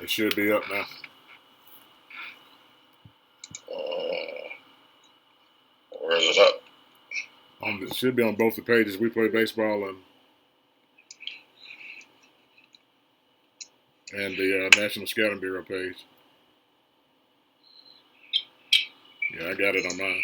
It should be up now. Where is it up? It should be on both the pages. We Play Baseball and the National Scouting Bureau page. Yeah, I got it on mine.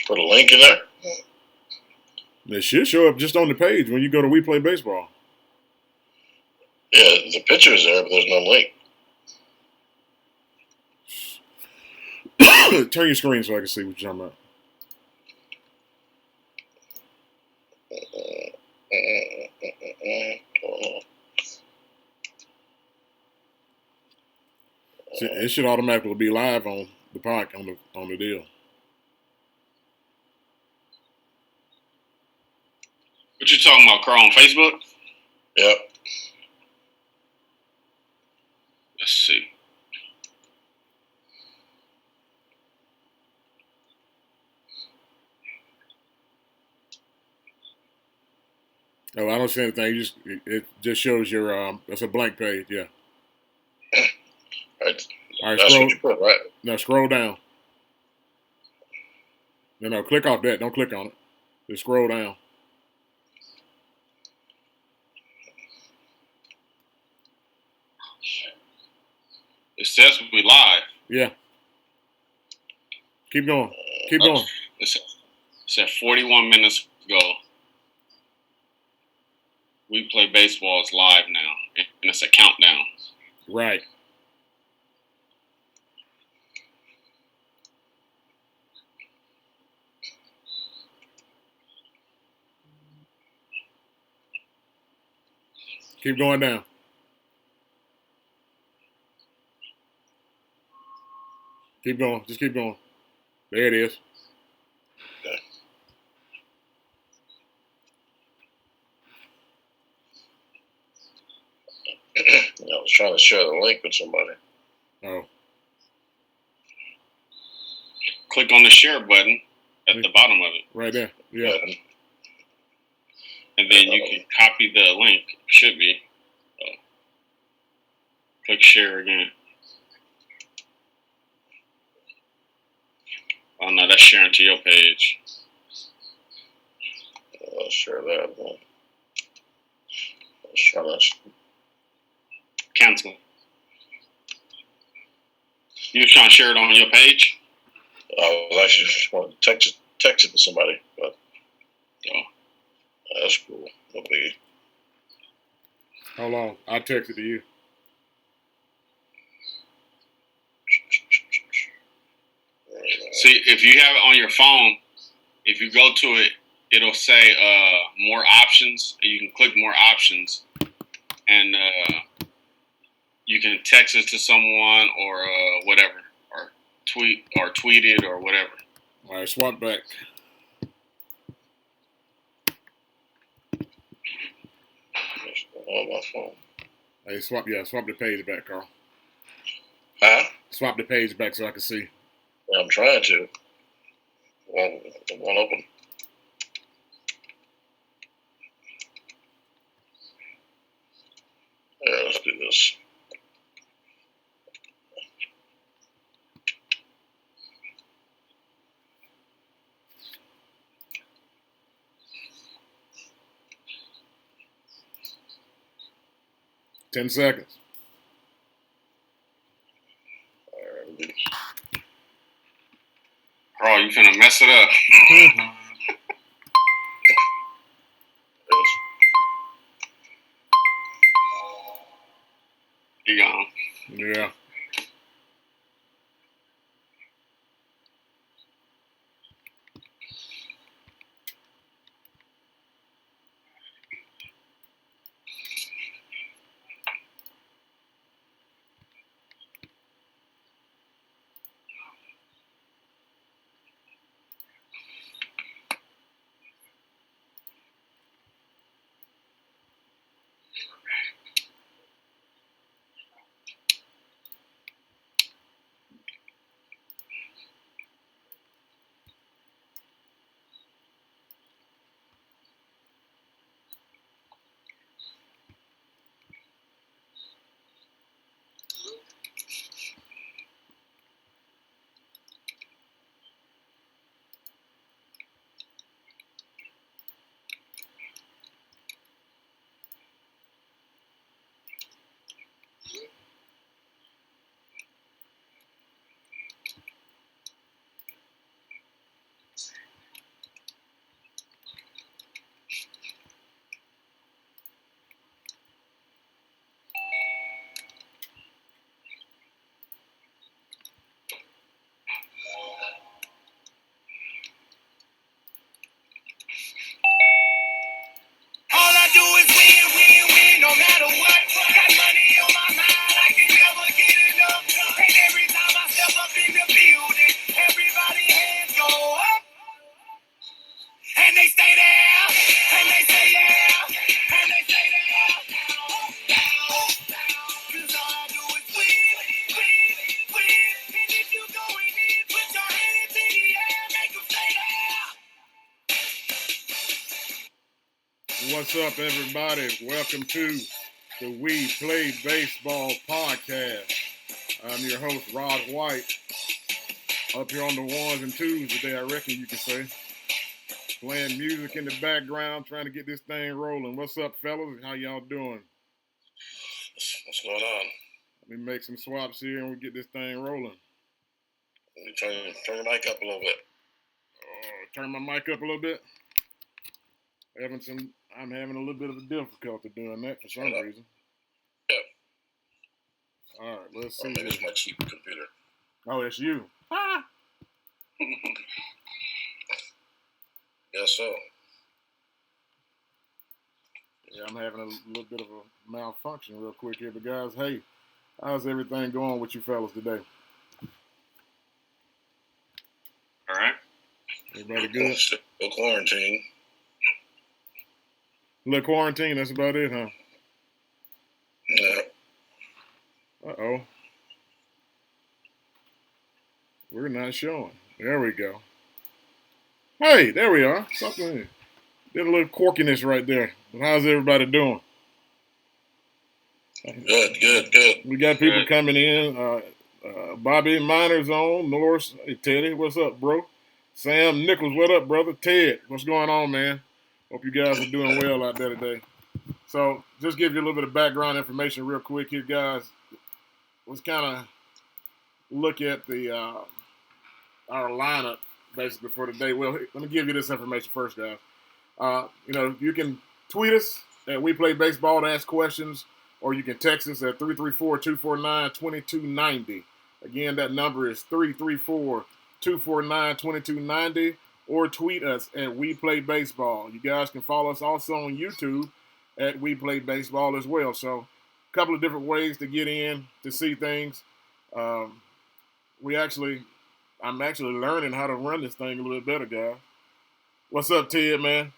Put a link in there? It should show up just on the page when you go to We Play Baseball. Yeah, the picture is there, but there's no link. Turn your screen so I can see what you're talking about. It should automatically be live on the podcast on the deal. What you talking about, Carl, on Facebook? Yep. Let's see. Oh, I don't see anything. It just shows your that's a blank page. Yeah. Right. All right. That's Scroll. what you put, right? Now scroll down. No, click off that. Don't click on it. Just scroll down. It says we live. Yeah. Keep going. Keep going. It's at 41 minutes ago. We Play Baseball is live now, and it's a countdown. Right. Keep going down. Keep going. Just keep going. There it is. Okay. I was trying to share the link with somebody. Oh. Click on the share button at the bottom of it. Right there. Yeah. And then you can copy the link. Should be. Click share again. Oh no, that's sharing to your page. I'll share that. Let's try that. Cancel. You were trying to share it on your page? I was actually just wanting to text it to somebody, but that's cool. No biggie. Hold on. I texted to you. See, if you have it on your phone, if you go to it, it'll say more options. You can click more options, and you can text it to someone or whatever, or tweet it or whatever. All right, swap back. On my phone. Hey, swap the page back, Carl. Huh? Swap the page back so I can see. Yeah, I'm trying to. One open. Yeah, let's do this. $10 seconds. Bro, you finna mess it up. You gone. Yeah. What's up, everybody? Welcome to the We Play Baseball Podcast. I'm your host, Rod White. Up here on the ones and twos today, I reckon you can say. Playing music in the background, trying to get this thing rolling. What's up, fellas? How y'all doing? What's going on? Let me make some swaps here and we'll get this thing rolling. Turn your mic up a little bit. Turn my mic up a little bit. I'm having a little bit of a difficulty doing that for some reason. Yeah. All right, let's see. Maybe it's my cheap computer. Oh, it's you. Ah! Guess so. Yeah, I'm having a little bit of a malfunction real quick here. But guys, hey, how's everything going with you fellas today? All right. Everybody good? Still quarantine. Little quarantine, that's about it, huh? Yeah. Uh-oh. We're not showing. There we go. Hey, there we are. Something. Did a little quirkiness right there. But how's everybody doing? Good. We got people coming in. Bobby Miner's on. Norris. Hey, Teddy, what's up, bro? Sam Nichols, what up, brother? Ted, what's going on, man? Hope you guys are doing well out there today. So, just give you a little bit of background information real quick here, guys. Let's kind of look at the our lineup basically for today. Well, let me give you this information first, guys. You can tweet us at WePlayBaseball to ask questions, or you can text us at 334-249-2290. Again, that number is 334-249-2290, or tweet us at WePlayBaseball. You guys can follow us also on YouTube at WePlayBaseball as well. So, a couple of different ways to get in to see things. I'm actually learning how to run this thing a little bit better, guys. What's up, Ted, man?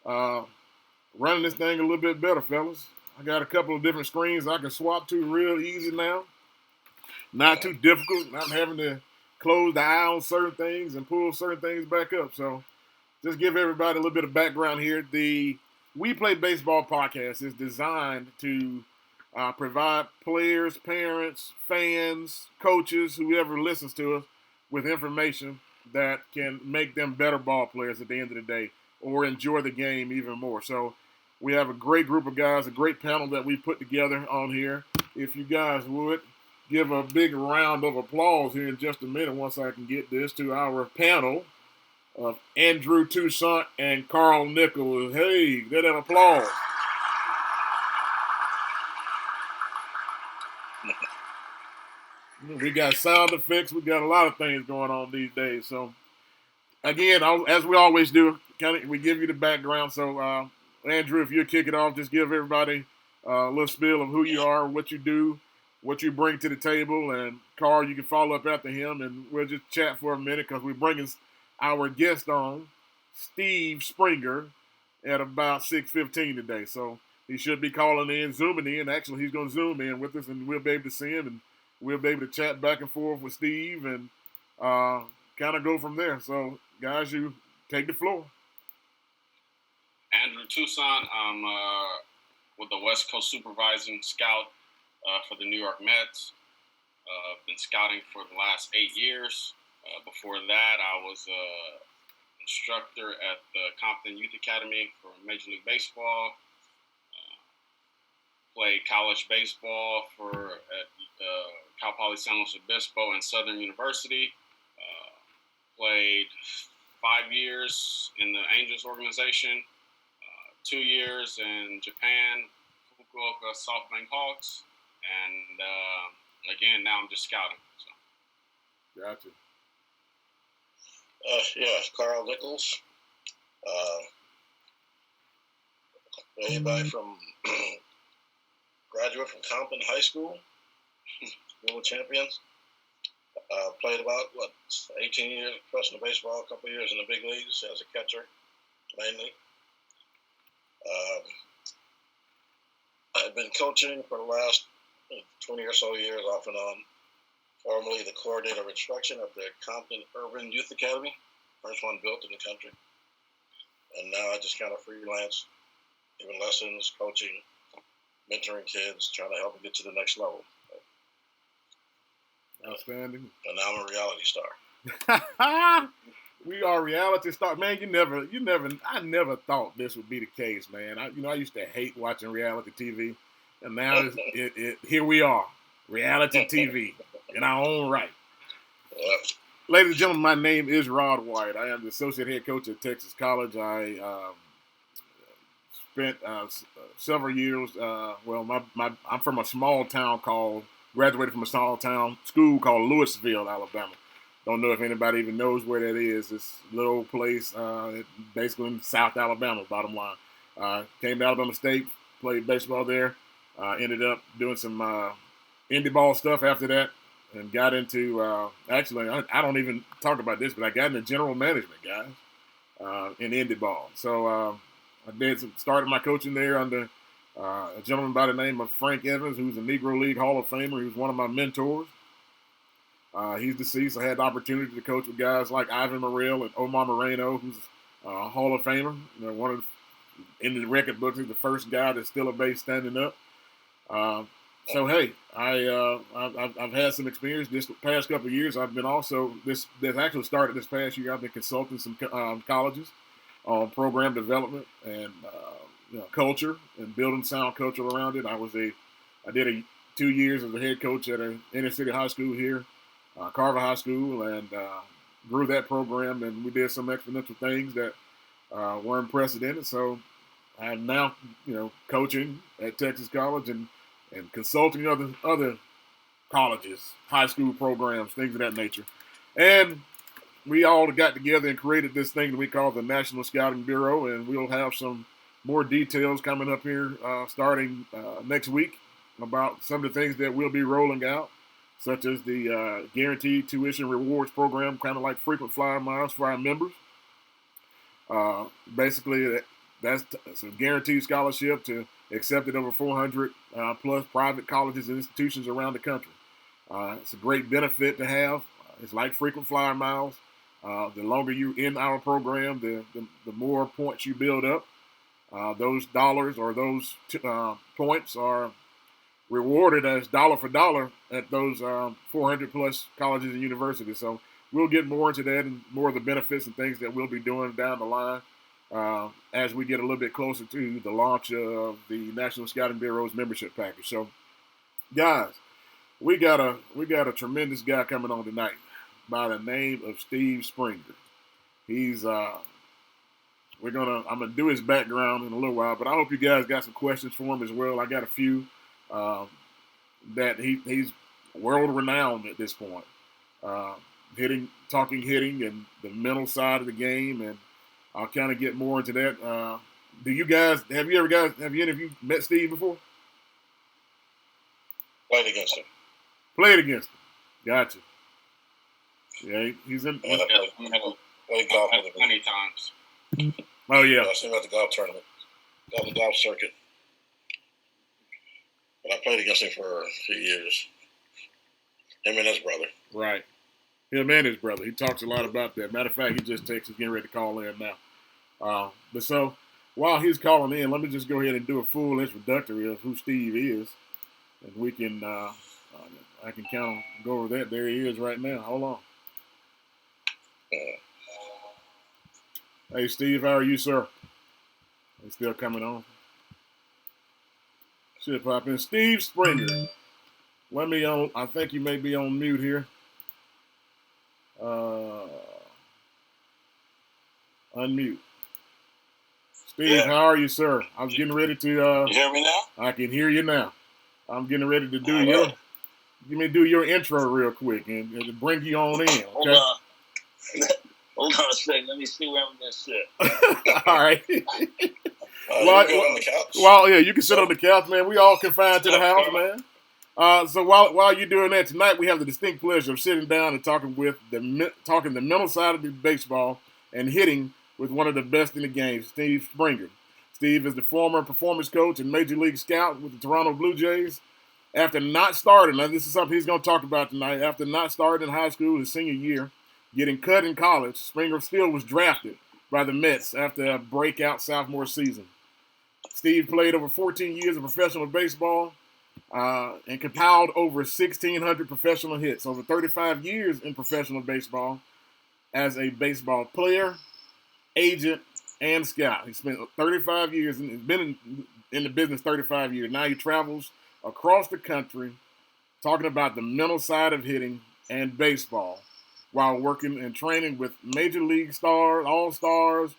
Running this thing a little bit better, fellas. I got a couple of different screens I can swap to real easy now. Not too difficult. Not having to close the eye on certain things and pull certain things back up. So just give everybody a little bit of background here. The We Play Baseball Podcast is designed to provide players, parents, fans, coaches, whoever listens to us with information that can make them better ball players at the end of the day or enjoy the game even more. So we have a great group of guys, a great panel that we put together on here. If you guys would give a big round of applause here in just a minute once I can get this to our panel of Andrew Toussaint and Carl Nichols. Hey, get that applause. We got sound effects. We got a lot of things going on these days. So, again, as we always do, we give you the background. So, Andrew, if you kick it off, just give everybody a little spiel of who you are, what you do, what you bring to the table. And, Carl, you can follow up after him, and we'll just chat for a minute because we're bringing our guest on, Steve Springer, at about 6:15 today. So, he should be calling in, zooming in. Actually, he's going to zoom in with us, and we'll be able to see him, and we'll be able to chat back and forth with Steve and kind of go from there. So, guys, you take the floor. Andrew Toussaint. I'm with the West Coast Supervising Scout for the New York Mets. Been scouting for the last 8 years. Before that, I was an instructor at the Compton Youth Academy for Major League Baseball. Played college baseball at Cal Poly San Luis Obispo and Southern University. Played 5 years in the Angels organization, 2 years in Japan, Fukuoka SoftBank Hawks, and again, now I'm just scouting. So. Gotcha. Carl Nichols. Anybody from graduate from Compton High School, School of Champions. Played about 18 years professional baseball, a couple of years in the big leagues as a catcher, mainly. I've been coaching for the last 20 or so years, off and on. Formerly the coordinator of instruction at the Compton Urban Youth Academy, first one built in the country. And now I just kind of freelance giving lessons, coaching, mentoring kids, trying to help them get to the next level. Outstanding. And now I'm a reality star. We are reality stars, man. I never thought this would be the case, man. I used to hate watching reality TV, and now here we are, reality TV in our own right. Yep. Ladies and gentlemen, my name is Rod White. I am the associate head coach at Texas College. I spent several years. I'm from a small town graduated from a small town school called Louisville, Alabama. Don't know if anybody even knows where that is. This little old place, basically in South Alabama, bottom line. Came to Alabama State, played baseball there. Ended up doing some indie ball stuff after that, and got into, actually, I don't even talk about this, but I got into general management, guys, in indie ball. So I started my coaching there under a gentleman by the name of Frank Evans, who's a Negro League Hall of Famer. He was one of my mentors. He's deceased. I had the opportunity to coach with guys like Ivan Morrell and Omar Moreno, who's a Hall of Famer. In the record books, he's the first guy that's still a base standing up. So hey, I've had some experience this past couple of years. I've been also this actually started this past year. I've been consulting some colleges on program development and culture and building sound culture around it. I did 2 years as a head coach at an inner city high school here, Carver High School, and grew that program. And we did some exponential things that were unprecedented. So I'm now coaching at Texas College and consulting other colleges, high school programs, things of that nature. And we all got together and created this thing that we call the National Scouting Bureau, and we'll have some more details coming up here starting next week about some of the things that we'll be rolling out, such as the Guaranteed Tuition Rewards Program, kind of like frequent flyer miles for our members. Basically, that's a guaranteed scholarship to accepted over 400 plus private colleges and institutions around the country. It's a great benefit to have. It's like frequent flyer miles. The longer you're in our program, the more points you build up. Those dollars or those points are rewarded as dollar for dollar at those 400 plus colleges and universities. So we'll get more into that and more of the benefits and things that we'll be doing down the line as we get a little bit closer to the launch of the National Scouting Bureau's membership package. So, guys, we got a tremendous guy coming on tonight by the name of Steve Springer. He's I'm gonna do his background in a little while, but I hope you guys got some questions for him as well. I got a few that he's world renowned at this point. Talking hitting and the mental side of the game, and I'll kind of get more into that. Have any of you met Steve before? Played against him. Played against him. Gotcha. Yeah, he's in. Played golf with him many times. Oh yeah. I seen him at the golf tournament, on the golf circuit. But I played against him for a few years. Him and his brother. Right. Him and his brother. He talks a lot about that. Matter of fact, he just texted, getting ready to call in now. But so, while he's calling in, let me just go ahead and do a full introductory of who Steve is. And we can, I can kind of go over that. There he is right now. Hold on. Hey, Steve, how are you, sir? He's still coming on. Should pop in. Steve Springer. I think you may be on mute here. Unmute. Steve, how are you, sir? I was getting ready to. You hear me now? I can hear you now. I'm getting ready to do your intro real quick and bring you on in. Okay? Hold on a second. Let me see where I'm going to sit. All right. On the couch. Well, yeah, you can sit on the couch, man. We all confined to the house, man. So while you're doing that tonight, we have the distinct pleasure of sitting down and talking the mental side of the baseball and hitting with one of the best in the game, Steve Springer. Steve is the former performance coach and major league scout with the Toronto Blue Jays. After not starting, now this is something he's going to talk about tonight. After not starting in high school his senior year, getting cut in college, Springer still was drafted by the Mets after a breakout sophomore season. Steve played over 14 years of professional baseball and compiled over 1,600 professional hits, over 35 years in professional baseball as a baseball player, agent, and scout. He spent 35 years and has been in the business 35 years. Now he travels across the country talking about the mental side of hitting and baseball while working and training with major league stars, all-stars.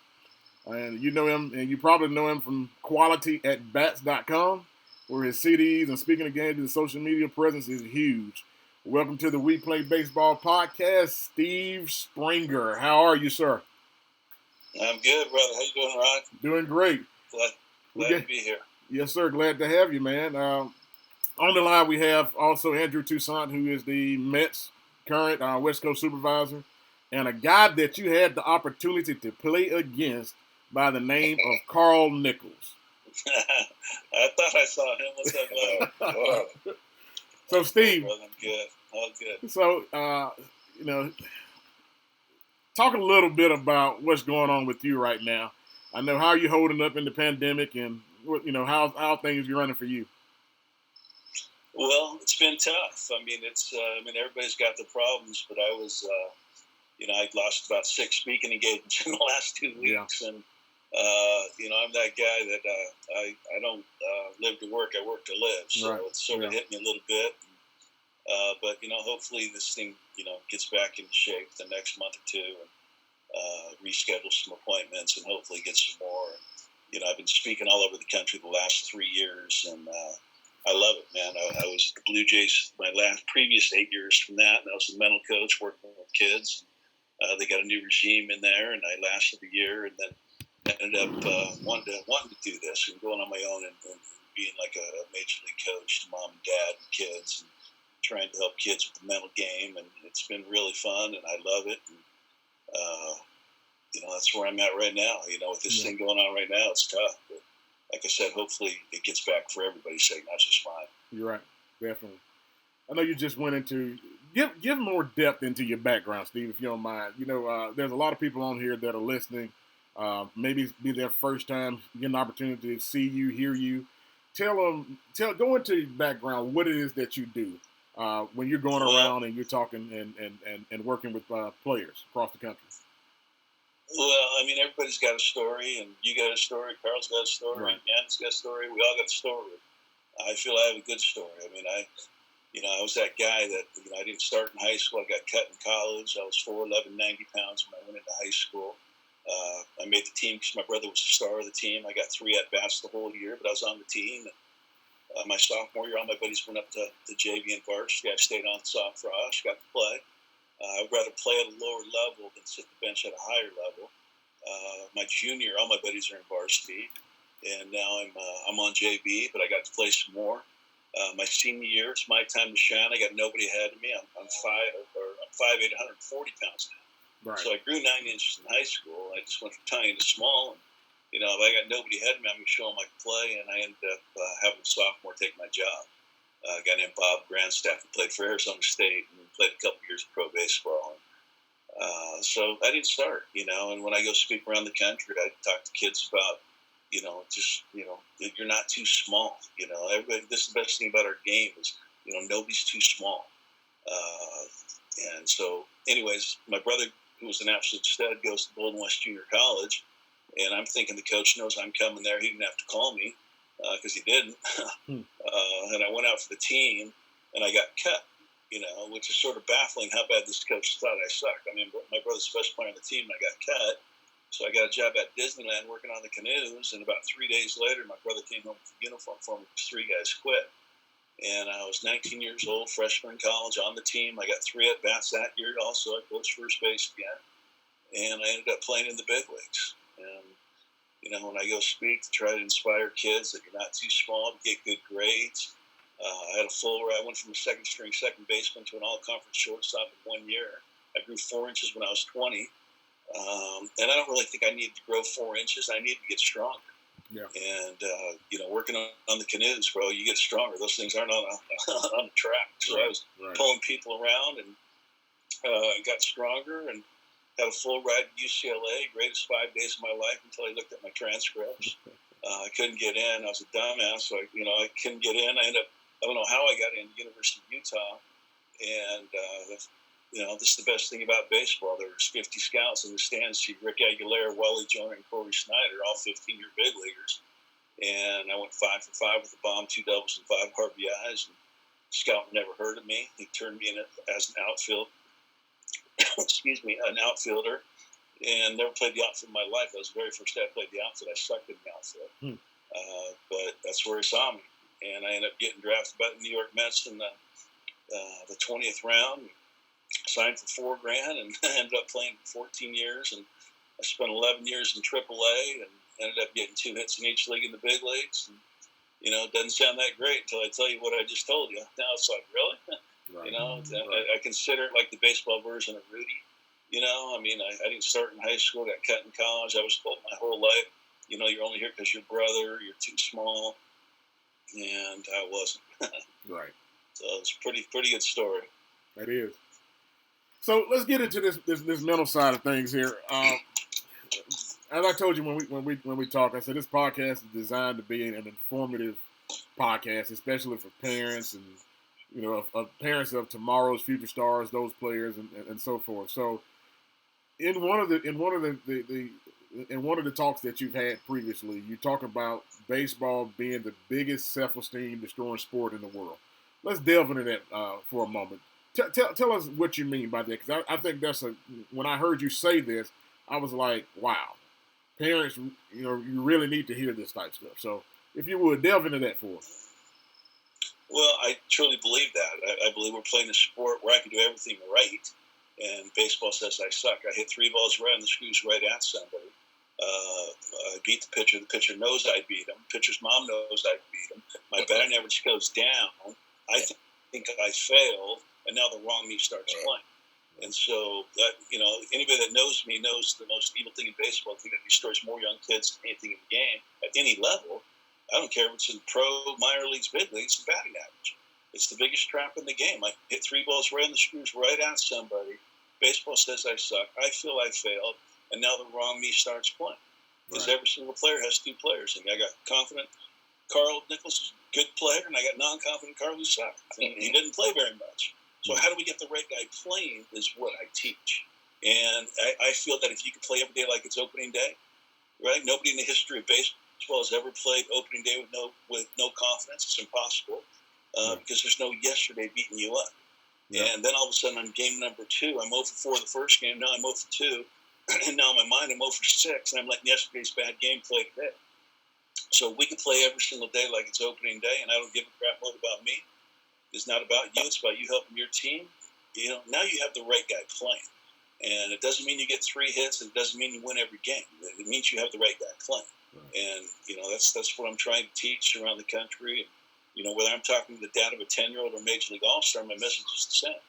And you know him, and you probably know him from qualityatbats.com, where his CDs and speaking of games and social media presence is huge. Welcome to the We Play Baseball Podcast, Steve Springer. How are you, sir? I'm good, brother. How you doing, Ron? Doing great. Glad to be here. Yes, sir. Glad to have you, man. On the line, we have also Andrew Toussaint, who is the Mets' current West Coast supervisor, and a guy that you had the opportunity to play against by the name of Carl Nichols. I thought I saw him. What's up, brother? So, Steve. I'm good. All good. So, talk a little bit about what's going on with you right now. I know how you're holding up in the pandemic, and how things are running for you. Well, it's been tough. I mean, everybody's got their problems, but I was, I lost about 6 speaking engagements in the last 2 weeks, and I'm that guy that I don't live to work, I work to live. So it's sort of hit me a little bit. But hopefully this thing, gets back into shape the next month or two, and reschedule some appointments, and hopefully get some more. I've been speaking all over the country the last 3 years, and I love it, man. I was at the Blue Jays my previous 8 years from that, and I was the mental coach working with kids. They got a new regime in there, and I lasted a year, and then ended up wanting to do this and going on my own and being like a major league coach to mom and dad and kids, and trying to help kids with the mental game. And it's been really fun, and I love it. And that's where I'm at right now. With this thing going on right now, it's tough. But like I said, hopefully it gets back for everybody's sake, not just mine. You're right, definitely. I know you just went into give more depth into your background, Steve, if you don't mind. There's a lot of people on here that are listening. Maybe be their first time getting an opportunity to see you, hear you. Go into your background, what it is that you do when you're going around and you're talking and working with players across the country. Well, everybody's got a story, and you got a story, Carl's got a story, right. Jan's got a story, we all got a story. I feel I have a good story. I was that guy that, I didn't start in high school. I got cut in college. I was 4'11", 90 pounds when I went into high school. I made the team because my brother was the star of the team. I got 3 at-bats the whole year, but I was on the team. My sophomore year, all my buddies went up to JV and varsity. I stayed on soft Rosh, got to play. I'd rather play at a lower level than sit the bench at a higher level. My junior, all my buddies are in varsity, and now I'm on JV, but I got to play some more. My senior year, it's my time to shine. I got nobody ahead of me. I'm 5'8", 140 pounds now. Right. So I grew 9 inches in high school. I just went from tiny to small. And, if I got nobody ahead of me, I'm going to show them I can play. And I ended up having a sophomore take my job. A guy named Bob Grandstaff, who played for Arizona State and played a couple years of pro baseball. And, so I didn't start, and when I go speak around the country, I talk to kids about, you're not too small. Everybody, this is the best thing about our game is, nobody's too small. And so anyways, my brother, who was an absolute stud, goes to Golden West Junior College, and I'm thinking the coach knows I'm coming there. He didn't have to call me because he didn't. And I went out for the team, and I got cut, which is sort of baffling how bad this coach thought I sucked. My brother's the best player on the team, and I got cut. So I got a job at Disneyland working on the canoes, and about 3 days later, my brother came home with a uniform for me because 3 guys quit. And I was 19 years old, freshman in college, on the team. I got 3 at-bats that year also. I coached first base again. And I ended up playing in the big leagues. And, when I go speak to try to inspire kids that you're not too small to get good grades, I went from a second-string second baseman to an all-conference shortstop in 1 year. I grew 4 inches when I was 20. And I don't really think I needed to grow 4 inches. I needed to get stronger. Yeah. And, working on the canoes, bro, you get stronger. Those things aren't on the track. So I was pulling people around and got stronger and had a full ride at UCLA, greatest 5 days of my life until I looked at my transcripts. I couldn't get in. I was a dumbass, so I couldn't get in. I don't know how I got in the University of Utah, and this is the best thing about baseball. There was 50 scouts in the stands. See Rick Aguilera, Wally Joyner, and Corey Snyder, all 15-year big leaguers. And I went 5 for 5 with a bomb, 2 doubles, and 5 RBIs. And scout never heard of me. He turned me in as an outfielder, and never played the outfield in my life. That was the very first day I played the outfield. I sucked in the outfield. But that's where he saw me. And I ended up getting drafted by the New York Mets in the 20th round. Signed for $4,000 and ended up playing for 14 years. And I spent 11 years in AAA and ended up getting 2 hits in each league in the big leagues. And, it doesn't sound that great until I tell you what I just told you. Now it's like, really? Right. I consider it like the baseball version of Rudy. I didn't start in high school, got cut in college. I was told my whole life, you're only here because you're brother, you're too small. And I wasn't. Right. So it's a pretty good story. That is. So let's get into this mental side of things here. As I told you when we talked, I said this podcast is designed to be an informative podcast, especially for parents and of parents of tomorrow's future stars, those players, and so forth. So in one of the talks that you've had previously, you talk about baseball being the biggest self-esteem destroying sport in the world. Let's delve into that for a moment. Tell us what you mean by that, because I think when I heard you say this, I was like, wow, parents, you really need to hear this type stuff. So if you would, delve into that for us. Well, I truly believe that. I believe we're playing a sport where I can do everything right, and baseball says I suck. I hit 3 balls right on the screws right at somebody. I beat the pitcher knows I beat him. The pitcher's mom knows I beat him. My batting average goes down. I think I failed, and now the wrong me starts playing. And so, anybody that knows me knows the most evil thing in baseball, the thing that destroys more young kids than anything in the game at any level. I don't care if it's in pro, minor leagues, big leagues, the batting average. It's the biggest trap in the game. I hit 3 balls right on the screws, right at somebody. Baseball says I suck. I feel I failed, and now the wrong me starts playing. Because every single player has 2 players. And I got confident Carl Nichols is a good player, and I got non-confident Carl who sucked. And he didn't play very much. So how do we get the right guy playing is what I teach. And I feel that if you can play every day like it's opening day, right? Nobody in the history of baseball has ever played opening day with no confidence. It's impossible because there's no yesterday beating you up. Yeah. And then all of a sudden on game number 2, I'm 0 for 4 the first game. Now I'm 0 for 2. And now in my mind I'm 0 for 6. And I'm letting yesterday's bad game play today. So we can play every single day like it's opening day. And I don't give a crap what about me. It's not about you. It's about you helping your team. Now you have the right guy playing. And it doesn't mean you get 3 hits. And it doesn't mean you win every game. It means you have the right guy playing. Right. And, that's what I'm trying to teach around the country. And, whether I'm talking to the dad of a 10-year-old or Major League All-Star, my message is the same.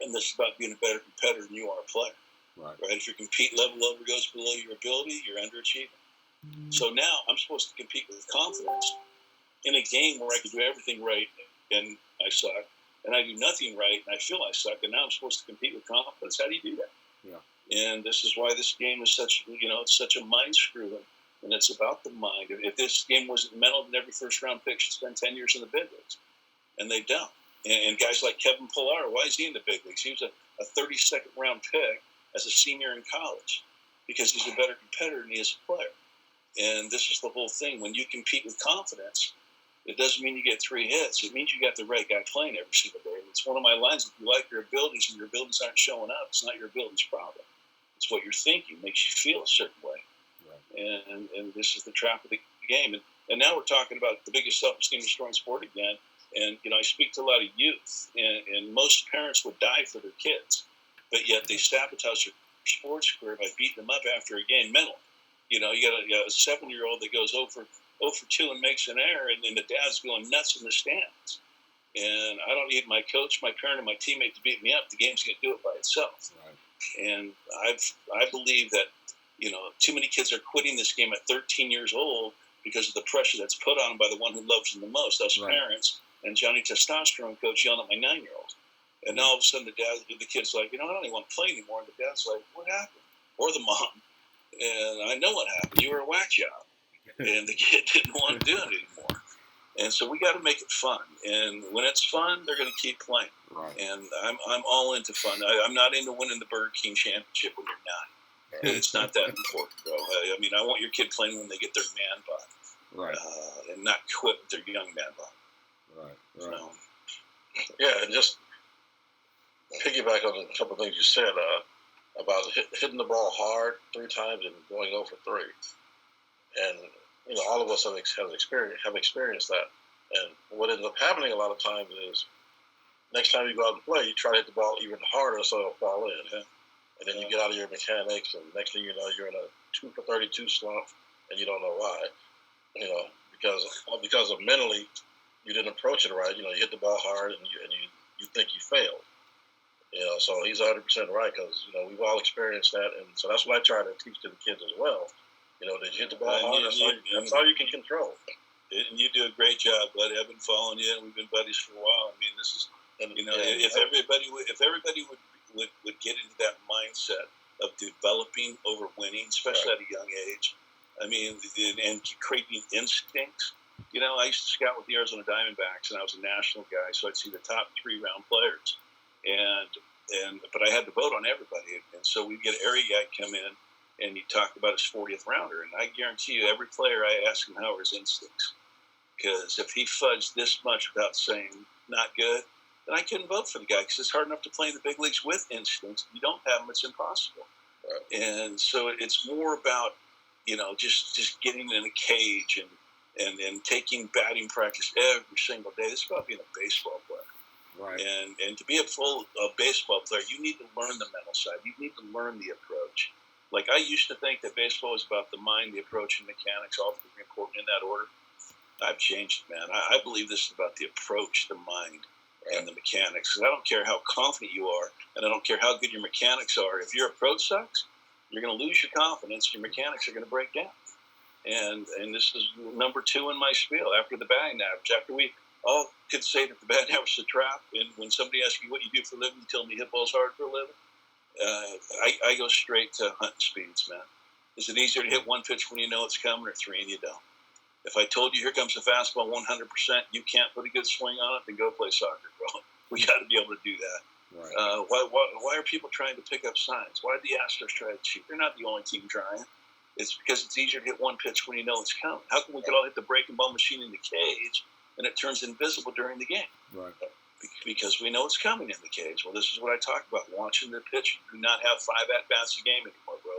And this is about being a better competitor than you are a player. Right? If your compete level ever goes below your ability, you're underachieving. Mm-hmm. So now I'm supposed to compete with confidence in a game where I can do everything right and I suck, and I do nothing right and I feel I suck, and now I'm supposed to compete with confidence. How do you do that? Yeah. And this is why this game is such a mind screw, and it's about the mind. If this game wasn't mental, then every first-round pick should spend 10 years in the big leagues, and they don't. And guys like Kevin Pillar, why is he in the big leagues? He was a 32nd round pick as a senior in college because he's a better competitor than he is a player. And this is the whole thing. When you compete with confidence, it doesn't mean you get 3 hits. It means you got the right guy playing every single day. And it's one of my lines. If you like your abilities and your abilities aren't showing up, it's not your abilities problem. It's what you're thinking makes you feel a certain way. Right. And this is the trap of the game. And now we're talking about the biggest self-esteem destroying sport again. And, I speak to a lot of youth. And most parents would die for their kids. But yet they sabotage their sports career by beating them up after a game mentally. You got a 7-year-old that goes 0 for 2 and makes an error, and the dad's going nuts in the stands. And I don't need my coach, my parent, and my teammate to beat me up. The game's going to do it by itself. Right. And I believe that, too many kids are quitting this game at 13 years old because of the pressure that's put on them by the one who loves them the most, us parents, and Johnny Testosterone Coach yelling at my 9-year-old. And now all of a sudden the kid's like, I don't even want to play anymore. And the dad's like, what happened? Or the mom. And I know what happened. You were a whack job. and the kid didn't want to do it anymore. And so we got to make it fun. And when it's fun, they're going to keep playing. Right. And I'm all into fun. I'm not into winning the Burger King championship when you're not. It's not that important, bro. I mean, I want your kid playing when they get their man bod. Right. And not quit with their young man bod. Right. Right. So, yeah, and just piggyback on a couple of things you said about hitting the ball hard 3 times and going 0 for 3. And, you know, all of us have experienced that. And what ends up happening a lot of times is next time you go out and play, you try to hit the ball even harder so it'll fall in. Yeah? And then you get out of your mechanics, and next thing you know, you're in a 2 for 32 slump, and you don't know why. You know, because of mentally, you didn't approach it right. You know, you hit the ball hard, and you think you failed. You know, so he's 100% right, because, you know, we've all experienced that. And so that's what I try to teach to the kids as well. You know, did you hit the ball hard? That's all you can control. And you do a great job, buddy. I've been following you, and we've been buddies for a while. I mean, this is, you know, if everybody would get into that mindset of developing over winning, especially at a young age, I mean, and creating instincts. You know, I used to scout with the Arizona Diamondbacks, and I was a national guy, so I'd see the top 3 round players, but I had to vote on everybody, and so we'd get an area guy come in, and he talked about his 40th rounder, and I guarantee you, every player I asked him how are his instincts, because if he fudged this much without saying not good, then I couldn't vote for the guy, because it's hard enough to play in the big leagues with instincts. If you don't have them, it's impossible. Right. And so it's more about, you know, just getting in a cage and taking batting practice every single day. This is about being a baseball player. Right. And to be a full baseball player, you need to learn the mental side. You need to learn the approach. Like, I used to think that baseball was about the mind, the approach, and mechanics, all three important in that order. I've changed, man. I believe this is about the approach, the mind, and the mechanics. And I don't care how confident you are, and I don't care how good your mechanics are. If your approach sucks, you're going to lose your confidence. Your mechanics are going to break down. And this is number 2 in my spiel. After the batting average, after we all could say that the batting average is a trap, and when somebody asks you what you do for a living, you tell me hit balls hard for a living. I go straight to hunting speeds, man. Is it easier to hit one pitch when you know it's coming, or 3 and you don't? If I told you here comes a fastball 100%, you can't put a good swing on it, then go play soccer, bro. We got to be able to do that. Right. Why are people trying to pick up signs? Why did the Astros try to cheat? They're not the only team trying. It's because it's easier to hit one pitch when you know it's coming. How come we could all hit the breaking ball machine in the cage and it turns invisible during the game? Right. Because we know it's coming in the cage. Well, this is what I talked about, watching the pitch. You do not have 5 at-bats a game anymore, bro.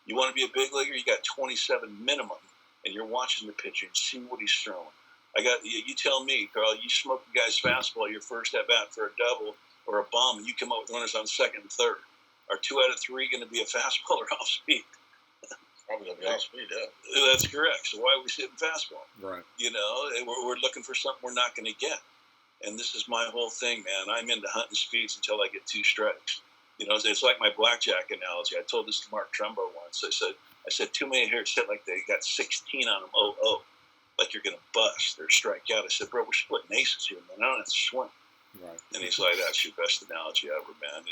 You want to be a big leaguer, you got 27 minimum, and you're watching the pitcher and see what he's throwing. You tell me, Carl, you smoke the guy's fastball your first at-bat for a double or a bomb, and you come up with runners on second and third. Are 2 out of 3 going to be a fastball or off speed? Probably going to be off speed, yeah. That's correct. So why are we sitting fastball? Right. You know, we're looking for something we're not going to get. And this is my whole thing, man. I'm into hunting speeds until I get 2 strikes. You know, it's like my blackjack analogy. I told this to Mark Trumbo once. I said, too many here hit like they got 16 on them, like you're going to bust or strike out. I said, bro, we're splitting aces here, man. I don't have to swing. Right. And he's like, that's your best analogy ever, man.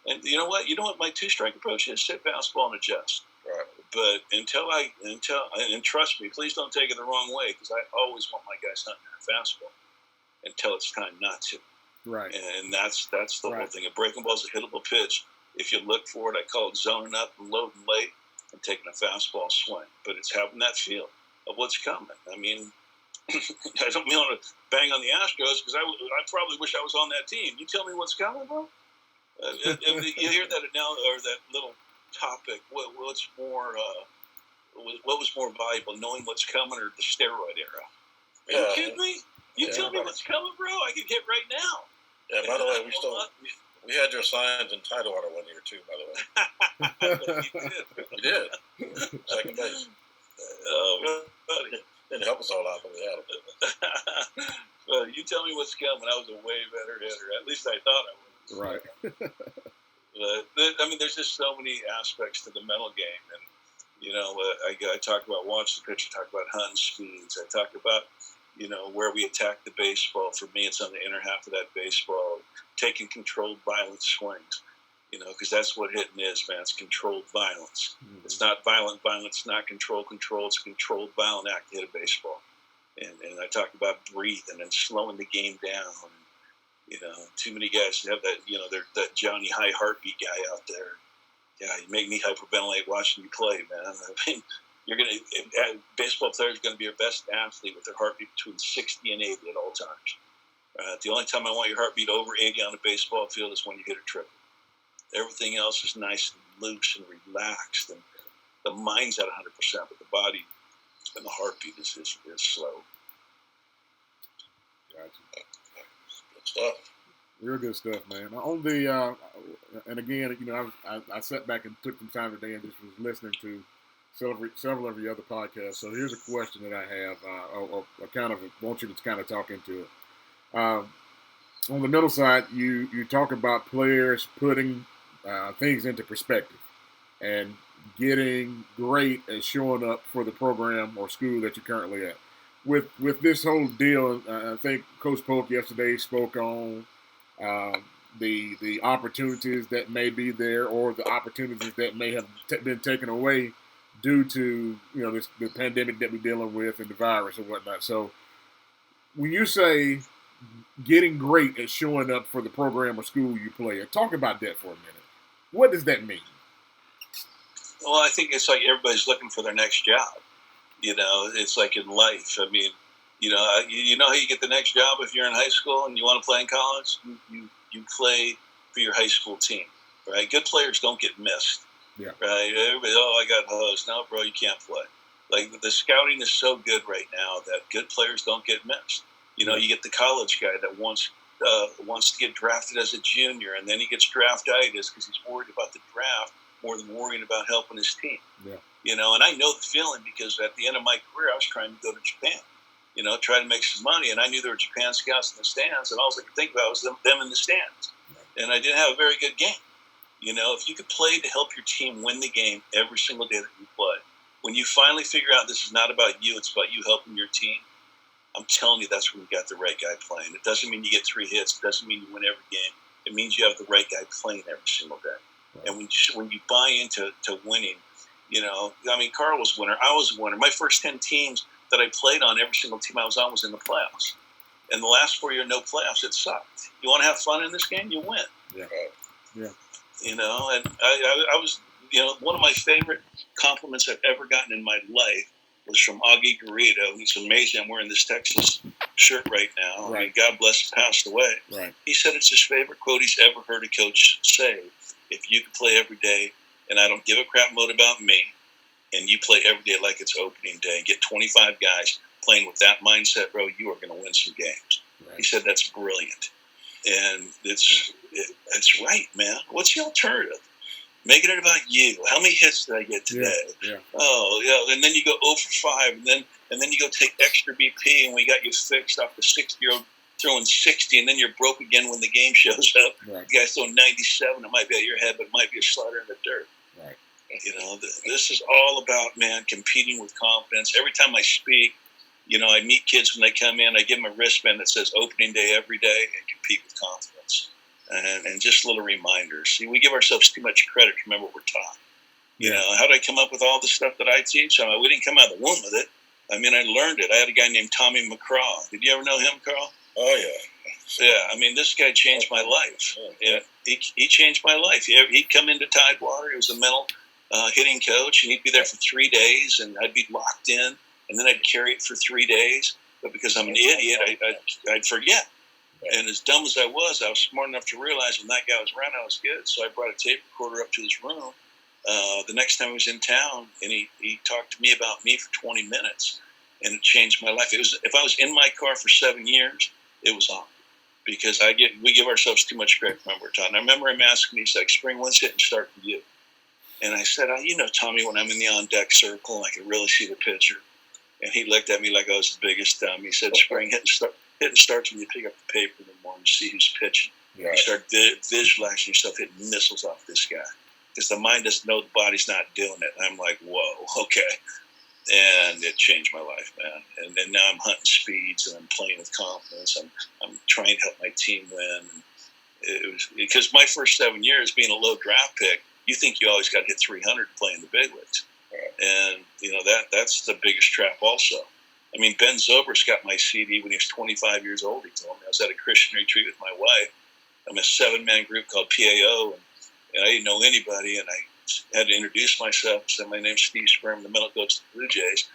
And you know what? You know what my 2-strike approach is? Sit fastball and adjust. Right. But and trust me, please don't take it the wrong way, because I always want my guys hunting their fastball until it's time not to. Right. And that's the whole thing. A breaking ball is a hittable pitch. If you look for it, I call it zoning up and loading late and taking a fastball swing. But it's having that feel of what's coming. I mean, I don't want to bang on the Astros, because I probably wish I was on that team. You tell me what's coming, bro. You hear that now, or that little topic? What was more valuable, knowing what's coming or the steroid era? Are you kidding me? You tell me what's coming, bro. I can hit right now. Yeah. By the way, we had your signs in Tidewater one year too. By the way, you did. Second base. Didn't help us all out, but we had it. Well, you tell me what's coming. I was a way better hitter. At least I thought I was. Right. But I mean, there's just so many aspects to the mental game, and you know, I talk about watching the pitch. I talk about hunting speeds. I talk about, you know, where we attack the baseball. For me, it's on the inner half of that baseball, taking controlled, violent swings. because that's what hitting is, man. It's controlled violence. Mm-hmm. It's not violent violence. It's not control. It's a controlled violent act to hit a baseball. And I talk about breathing and slowing the game down. And, too many guys have that, they're that Johnny high heartbeat guy out there. Yeah, you make me hyperventilate watching you play, man. I mean, baseball players are going to be your best athlete with their heartbeat between 60 and 80 at all times. The only time I want your heartbeat over 80 on a baseball field is when you hit a triple. Everything else is nice and loose and relaxed, and the mind's at 100%, but the body and the heartbeat is slow. Gotcha. Good stuff. Real good stuff, man. On the and again, I sat back and took some time today and just was listening to several of your other podcasts. So here's a question that I have, or kind of want you to kind of talk into it. On the mental side, you talk about players putting things into perspective and getting great at showing up for the program or school that you're currently at. With this whole deal, I think Coach Polk yesterday spoke on the opportunities that may be there, or the opportunities that may have been taken away due to the pandemic that we're dealing with and the virus and whatnot. So when you say getting great at showing up for the program or school you play at, talk about that for a minute. What does that mean? Well, I think it's like everybody's looking for their next job. It's like in life. I mean, you know how you get the next job if you're in high school and you want to play in college? You play for your high school team, right? Good players don't get missed, yeah. Right? Everybody, I got hosed. No, bro, you can't play. Like, the scouting is so good right now that good players don't get missed. You get the college guy that wants to get drafted as a junior, and then he gets draftitis because he's worried about the draft more than worrying about helping his team. Yeah. And I know the feeling because at the end of my career, I was trying to go to Japan, try to make some money. And I knew there were Japan scouts in the stands, and all I could think about was them in the stands. And I didn't have a very good game. If you could play to help your team win the game every single day that you play, when you finally figure out this is not about you, it's about you helping your team, I'm telling you, that's when you got the right guy playing. It doesn't mean you get 3 hits. It doesn't mean you win every game. It means you have the right guy playing every single day. Right. And when you buy into winning, Carl was a winner. I was a winner. My first 10 teams that I played on, every single team I was on was in the playoffs. And the last 4 years, no playoffs, it sucked. You want to have fun in this game, you win. Yeah. Yeah. And I was, one of my favorite compliments I've ever gotten in my life was from Augie Garrido. He's amazing. I'm wearing this Texas shirt right now. Right. I mean, God bless him, passed away. Right. He said it's his favorite quote he's ever heard a coach say. If you can play every day, and I don't give a crap mote about me, and you play every day like it's opening day, and get 25 guys playing with that mindset, bro, you are going to win some games. Right. He said that's brilliant. And it's right, man. What's the alternative? Making it about you. How many hits did I get today? Yeah. Oh, yeah. And then you go 0 for 5, and then you go take extra BP, and we got you fixed off the 60-year-old throwing 60, and then you're broke again when the game shows up. Right. You guys throwing 97. It might be at your head, but it might be a slider in the dirt. Right. This is all about, man, competing with confidence. Every time I speak, I meet kids when they come in. I give them a wristband that says opening day every day and compete with confidence. And just little reminders. See, we give ourselves too much credit to remember what we're taught. How did I come up with all the stuff that I teach? We didn't come out of the womb with it. I mean, I learned it. I had a guy named Tommy McCraw. Did you ever know him, Carl? Oh, yeah. Yeah, I mean, this guy changed my life. Yeah, he changed my life. He'd come into Tidewater. He was a mental hitting coach, and he'd be there for 3 days, and I'd be locked in, and then I'd carry it for 3 days. But because I'm an idiot, I'd forget. And as dumb as I was smart enough to realize when that guy was around, I was good. So I brought a tape recorder up to his room the next time he was in town, and he talked to me about me for 20 minutes, and it changed my life. It was, if I was in my car for 7 years, it was on. Because we give ourselves too much credit for what we're taught. And I remember him asking me, he's like, Spring, when's hitting start for you? And I said, Tommy, when I'm in the on-deck circle, I can really see the pitcher. And he looked at me like I was the biggest dumb. He said, Spring, hitting starts when you pick up the paper in the morning to see who's pitching. Right. You start visualizing yourself hitting missiles off this guy. Because the mind doesn't know the body's not doing it. And I'm like, whoa, okay. And it changed my life, man. And then now I'm hunting speeds, and I'm playing with confidence. I'm trying to help my team win. It was because my first 7 years being a low draft pick, you think you always got to hit 300 to play in the big leagues. And, that's the biggest trap also. I mean, Ben Zobrist got my CD when he was 25 years old. He told me I was at a Christian retreat with my wife. I'm a 7-man group called PAO, and I didn't know anybody, and I had to introduce myself. I said, my name's Steve Sperm, the mental coach of the Blue Jays.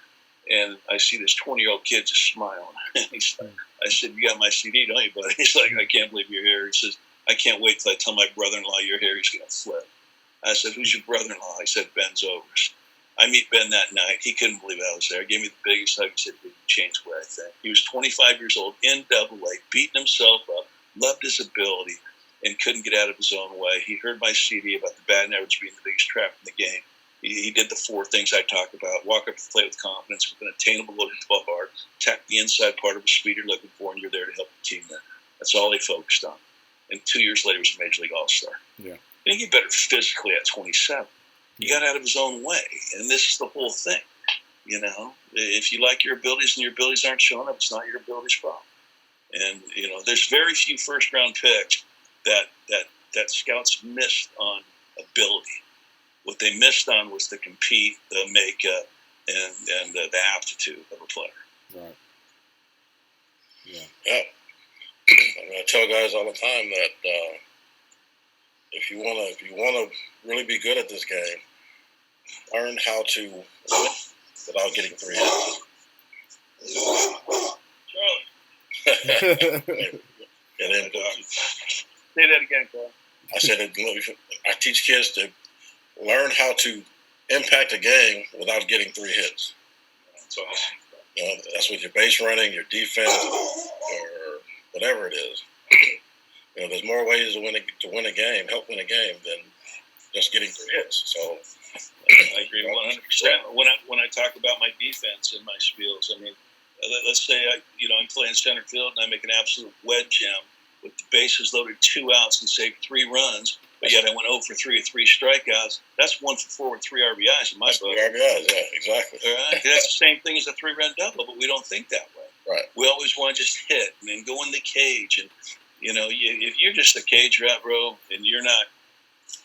And I see this 20-year-old kid just smiling. I said, you got my CD, don't you, buddy? He's like, I can't believe you're here. He says, I can't wait till I tell my brother-in-law you're here. He's going to flip. I said, who's your brother-in-law? He said, Ben Zobrist. I meet Ben that night. He couldn't believe I was there. He gave me the biggest hug. He said, you changed the way I think. He was 25 years old, in Double-A, beating himself up, loved his ability, and couldn't get out of his own way. He heard my CD about the batting average being the biggest trap in the game. He did the 4 things I talked about: walk up to the plate with confidence, with an attainable look at 12 hard, attack the inside part of the speed you're looking for, and you're there to help the team there. That's all he focused on. And 2 years later, he was a Major League All-Star. Yeah. And he get better physically at 27. He got out of his own way, and this is the whole thing. If you like your abilities and your abilities aren't showing up, it's not your abilities' problem. And there's very few first-round picks that scouts missed on ability. What they missed on was the compete, the makeup, and the aptitude of a player. Right. Yeah. I tell guys all the time that if you want to really be good at this game, learn how to win without getting 3 hits. And then Say that again, Carl. I said, I teach kids to learn how to impact a game without getting 3 hits. That's awesome. That's with your base running, your defense, or whatever it is. There's more ways to win a game, help win a game, than just getting 3 hits. So I agree 100%. When I talk about my defense and my spiels, I mean, let's say I'm playing center field and I make an absolute wedge jam with the bases loaded, 2 outs, and saved 3 runs. But yet I went 0 for 3 with 3 strikeouts. That's 1 for 4 with 3 RBIs in my book. 3 RBIs, yeah, exactly. Right? That's the same thing as a 3-run double, but we don't think that way. Right. We always want to just hit and then go in the cage. And, if you're just a cage rat, bro, and you're not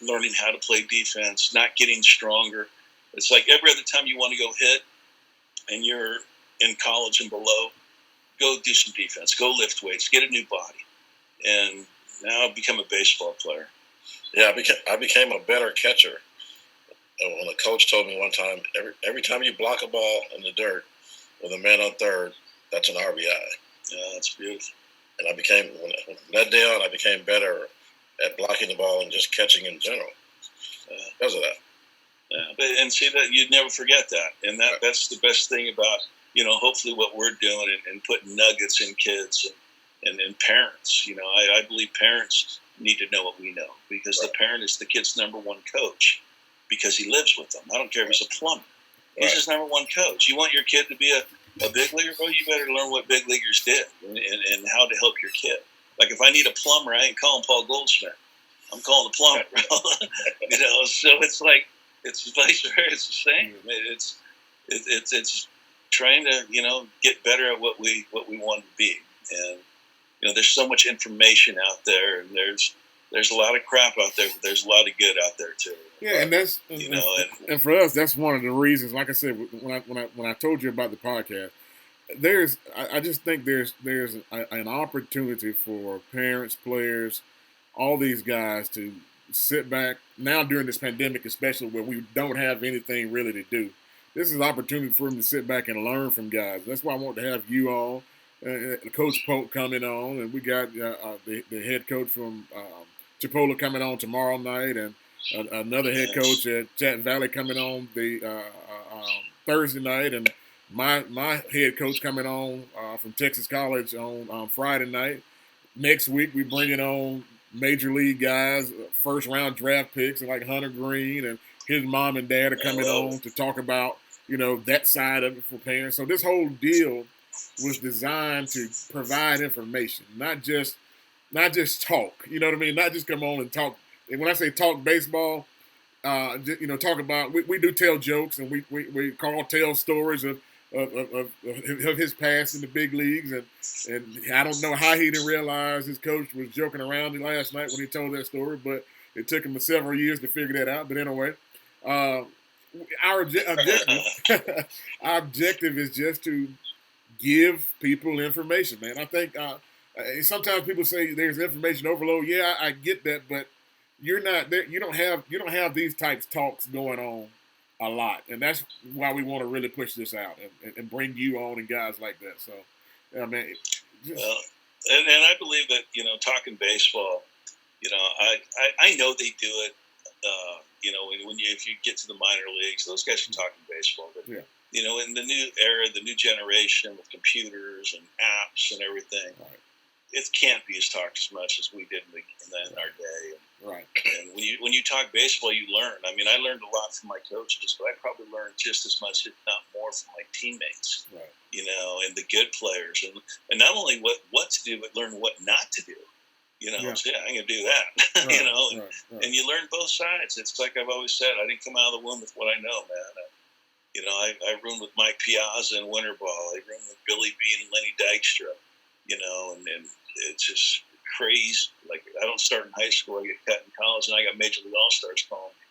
learning how to play defense, not getting stronger, it's like every other time you want to go hit and you're in college and below, go do some defense, go lift weights, get a new body, and now become a baseball player. Yeah, I became a better catcher. When a coach told me one time, every time you block a ball in the dirt with a man on third, that's an RBI. Yeah, that's beautiful. And when that day on, I became better at blocking the ball and just catching in general because of that. Yeah, and see that you'd never forget that, and that's the best thing about hopefully what we're doing and putting nuggets in kids and parents. I believe parents need to know what we know, because the parent is the kid's number 1 coach, because he lives with them. I don't care if he's a plumber. He's his number 1 coach. You want your kid to be a big leaguer, bro, you better learn what big leaguers did and how to help your kid. Like if I need a plumber, I ain't calling Paul Goldsmith. I'm calling the plumber, bro. So it's like, it's vice versa. It's the same. It's trying to, get better at what we want to be. And, there's so much information out there, and there's a lot of crap out there, but there's a lot of good out there too. Yeah, and that's and for us, that's one of the reasons. Like I said, when I told you about the podcast, I just think there's an opportunity for parents, players, all these guys to sit back now during this pandemic, especially where we don't have anything really to do. This is an opportunity for them to sit back and learn from guys. That's why I want to have you on, Coach Polk coming on, and we got the head coach from Chipola coming on tomorrow night, and another head coach at Chatton Valley coming on the Thursday night, and my head coach coming on from Texas College on Friday night. Next week we bringing on major league guys, first round draft picks, and like Hunter Green and his mom and dad are coming on to talk about that side of it for parents. So this whole deal was designed to provide information, not just talk. You know what I mean? Not just come on and talk. And when I say talk baseball, talk about we do tell jokes, and we tell stories of of his past in the big leagues, and I don't know how he didn't realize his coach was joking around last night when he told that story, but it took him several years to figure that out. But anyway, our objective, our objective is just to give people information, man. I think sometimes people say there's information overload. Yeah, I get that, but you're not there. You don't have these types of talks going on a lot, and that's why we want to really push this out and bring you on and guys like that. So, I mean, and I believe that talking baseball, I know they do it. If you get to the minor leagues, those guys are talking baseball. But yeah. In the new era, the new generation with computers and apps and everything, right. It can't be as talked as much as we did in our day. Right. And when you talk baseball, you learn. I mean, I learned a lot from my coaches, but I probably learned just as much, if not more, from my teammates. Right. And the good players, and not only what to do, but learn what not to do. Yeah. So, I'm going to do that. Right. Right. And you learn both sides. It's like I've always said, I didn't come out of the womb with what I know, man. I roomed with Mike Piazza and Winter Ball. I roomed with Billy Bean and Lenny Dykstra. And it's just crazy. Like, I don't start in high school. I get cut in college, and I got Major League All-Stars calling me.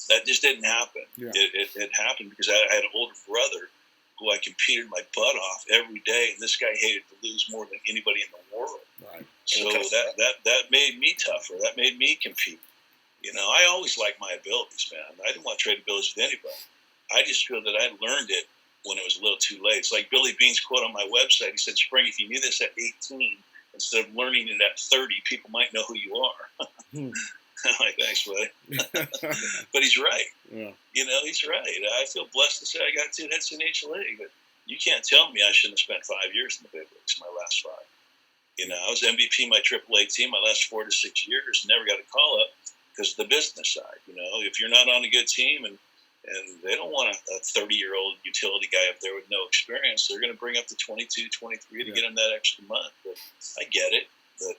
That just didn't happen. Yeah. It happened because I had an older brother who I competed my butt off every day, and this guy hated to lose more than anybody in the world. Right. So that made me tougher. That made me compete. I always liked my abilities, man. I didn't want to trade abilities with anybody. I just feel that I learned it when it was a little too late. It's like Billy Bean's quote on my website. He said, "Spring, if you knew this at 18 instead of learning it at 30, people might know who you are." I'm like, thanks, buddy. But he's right. Yeah. He's right. I feel blessed to say I got 2 hits in each league. But you can't tell me I shouldn't have spent 5 years in the big leagues, my last 5. I was MVP of my AAA team my last 4 to 6 years, never got a call up because of the business side. If you're not on a good team and they don't want a 30-year-old utility guy up there with no experience, they're going to bring up the 22, 23 to get him that extra month. But I get it. But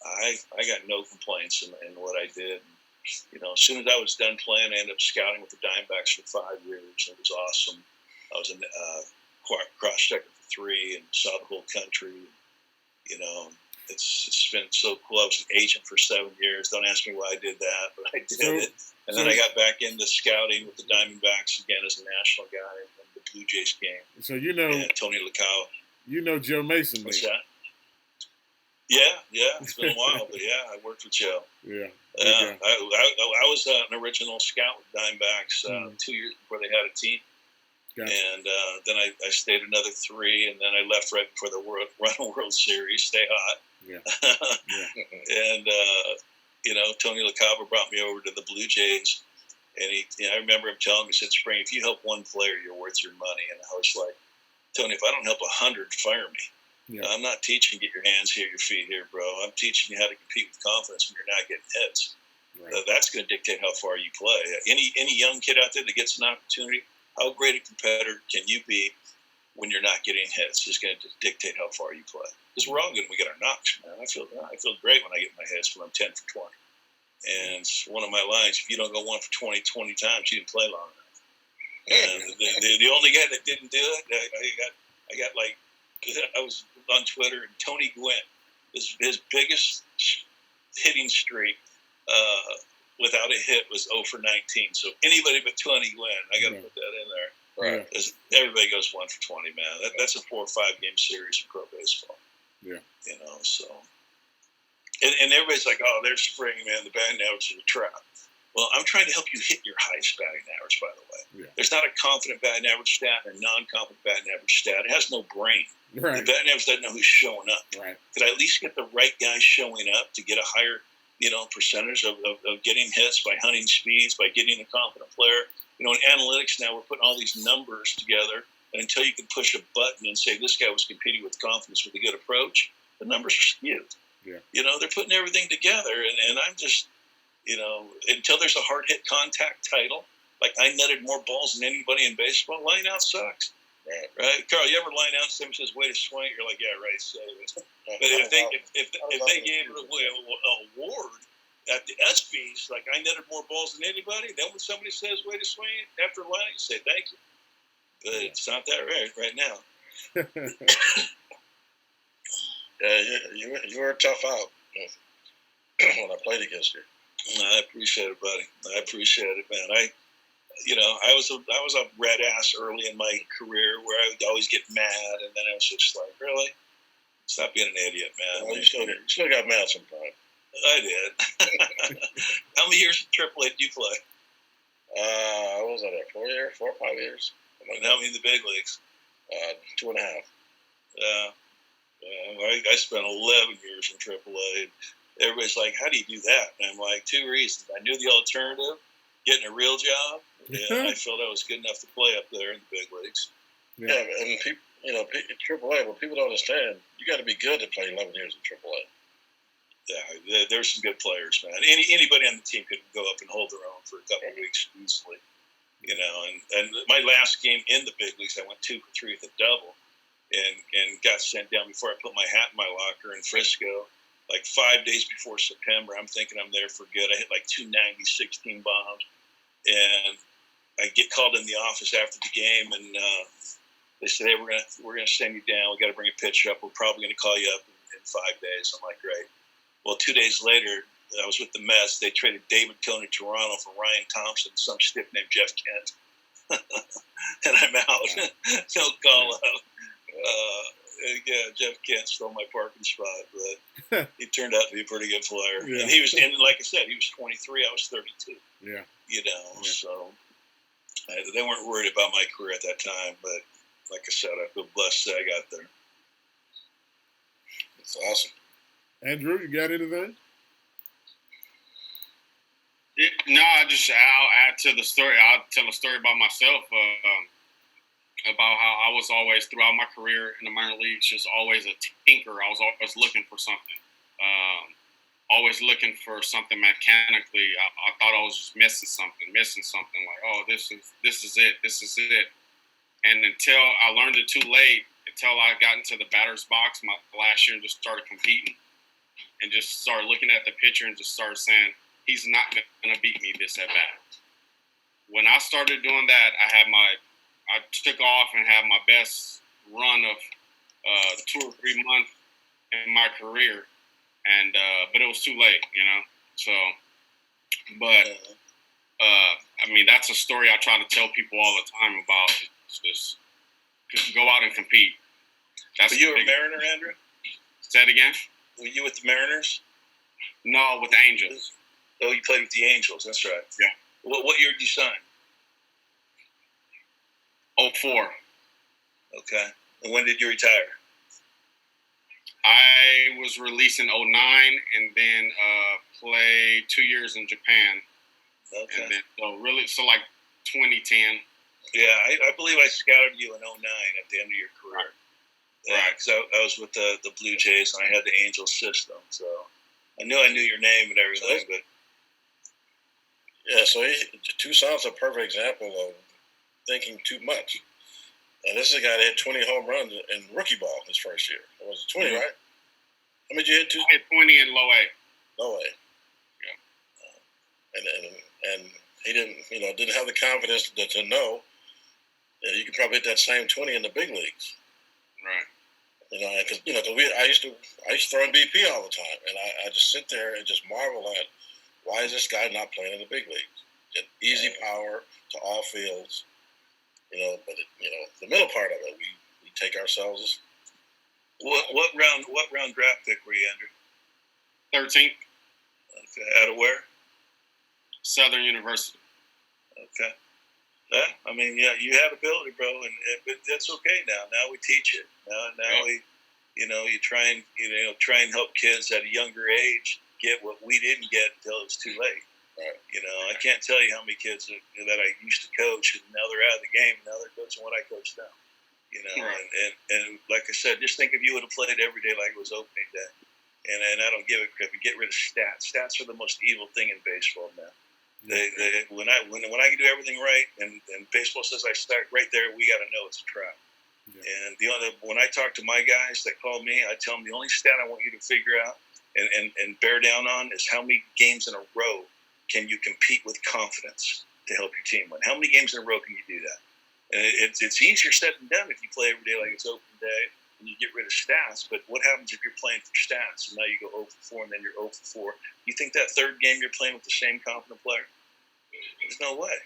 I got no complaints in what I did. As soon as I was done playing, I ended up scouting with the Diamondbacks for 5 years. It was awesome. I was a cross-checker for 3 and saw the whole country. It's been so cool. I was an agent for 7 years. Don't ask me why I did that, but I did it. And then I got back into scouting with the Diamondbacks again as a national guy when the Blue Jays came. So Tony LaCow. Joe Mason. What's that? Yeah. It's been a while, but I worked with Joe. Yeah. I was an original scout with Diamondbacks 2 years before they had a team. Gotcha. And then I stayed another 3, and then I left right before the World Series. Stay hot. Yeah. And Tony LaCava brought me over to the Blue Jays, and I remember him telling me, he said, "Spring, if you help one player, you're worth your money." And I was like, "Tony, if I don't help 100, fire me. Yeah. I'm not teaching get your hands here, your feet here, bro. I'm teaching you how to compete with confidence when you're not getting hits. Right. That's going to dictate how far you play. Any young kid out there that gets an opportunity, how great a competitor can you be when you're not getting hits is going to dictate how far you play. Because we're all going to get our knocks, man. I feel great when I get my hits when I'm 10 for 20. And it's one of my lines, if you don't go 1 for 20 times, you didn't play long enough. And the only guy that didn't do it, I was on Twitter, and Tony Gwynn, his biggest hitting streak without a hit was 0 for 19. So anybody but Tony Gwynn, I got to put that in there. Right. Everybody goes 1 for 20, man. That's a 4 or 5 game series in pro baseball. Yeah. So. And everybody's like, "Oh, there's Spring, man. The batting average is a trap." Well, I'm trying to help you hit your highest batting average, by the way. Yeah. There's not a confident batting average stat and a non-confident batting average stat. It has no brain. Right. The batting average doesn't know who's showing up. Right. Could I at least get the right guy showing up to get a higher, percentage of getting hits by hunting speeds, by getting a confident player? In analytics now, we're putting all these numbers together, and until you can push a button and say this guy was competing with confidence with a good approach, the numbers are skewed. Yeah. They're putting everything together, and I'm just, until there's a hard hit contact title, like I netted more balls than anybody in baseball. Line out sucks, right? Carl, you ever line out and somebody says way to swing? You're like, yeah, right, save it. But if they gave it away an award at the ESPYs, like I netted more balls than anybody, then when somebody says way to swing after lining, you say thank you. but it's not that rare right now. You were a tough out when I played against you. I appreciate it, buddy. I appreciate it, man. I was a red ass early in my career where I would always get mad, and then I was just like, really? Stop being an idiot, man. Well, you still got mad sometimes. I did. How many years in AAA did you play? I was at 4 or 5 years. And how many in the big leagues? 2.5. I spent 11 years in AAA. Everybody's like, how do you do that? And I'm like, 2 reasons. I knew the alternative, getting a real job, and I felt I was good enough to play up there in the big leagues. Yeah, and people, AAA, what people don't understand, you got to be good to play 11 years in AAA. Yeah, there's some good players, man. Anybody on the team could go up and hold their own for a couple of weeks easily. And my last game in the big leagues, I went 2 for 3 with a double, and got sent down before I put my hat in my locker in Frisco. Like 5 days before September, I'm thinking I'm there for good. I hit like 290, 16 bombs, and I get called in the office after the game, and they said, "Hey, we're gonna send you down. We got to bring a pitcher up. We're probably gonna call you up in 5 days." I'm like, great. Well, 2 days later, I was with the Mets. They traded David Cone to Toronto for Ryan Thompson, some stiff named Jeff Kent, and I'm out. No call up. Jeff Kent stole my parking spot, but he turned out to be a pretty good player. Yeah. And he was, and like I said, he was 23. I was 32. Yeah. So they weren't worried about my career at that time. But like I said, I feel blessed that I got there. That's awesome. Andrew, you got anything? I'll add to the story. I'll tell a story about myself. About how I was always, throughout my career in the minor leagues, just always a tinker. I was always looking for something. Always looking for something mechanically. I thought I was just missing something. Like, oh, this is it. And until I learned it too late, until I got into the batter's box my last year and just started competing, and just started looking at the pitcher and just started saying, he's not going to beat me this at bat. When I started doing that, I took off and had my best run of 2 or 3 months in my career, and but it was too late, So, but that's a story I try to tell people all the time about. Just go out and compete. Were you a Mariner, Andrew? Say it again. Were you with the Mariners? No, with the Angels. Oh, you played with the Angels. That's right. Yeah. What year did you sign? 2004. Okay. And when did you retire? I was released in 2009 and then played 2 years in Japan. Okay. And then, so like 2010. Yeah, I believe I scouted you in 2009 at the end of your career. Yeah, Right. because I was with the Blue Jays and I had the Angels system, so I knew your name and everything. But yeah, so Tucson's a perfect example of thinking too much. And this is a guy that hit 20 home runs in rookie ball his first year. It was 20, right? How many did you hit? I hit 20 in low A. Low A. Yeah. And he didn't have the confidence to know that you could probably hit that same 20 in the big leagues. Right. Because I used to throw in BP all the time, and I just sit there and just marvel at why is this guy not playing in the big leagues? Get easy power to all fields, But the middle part of it, we take ourselves. What round draft pick were you, Andrew? 13th. Okay, out of where? Southern University. Okay. Yeah, you have ability, bro, and that's okay now. Now we teach it. Now we, you try and help kids at a younger age get what we didn't get until it was too late. Right. I can't tell you how many kids that I used to coach, and now they're out of the game, and now they're coaching what I coach now. Right. And like I said, just think if you would have played every day like it was opening day. And I don't give a crap. You get rid of stats. Stats are the most evil thing in baseball now. When I can do everything right, and baseball says I start right there, we got to know it's a trap. Yeah. And when I talk to my guys that call me, I tell them the only stat I want you to figure out and bear down on is how many games in a row can you compete with confidence to help your team win. How many games in a row can you do that? And it's easier said than done if you play every day like it's open day and you get rid of stats. But what happens if you're playing for stats and now you go 0 for 4 and then you're 0 for 4? You think that third game you're playing with the same competent player? There's no way.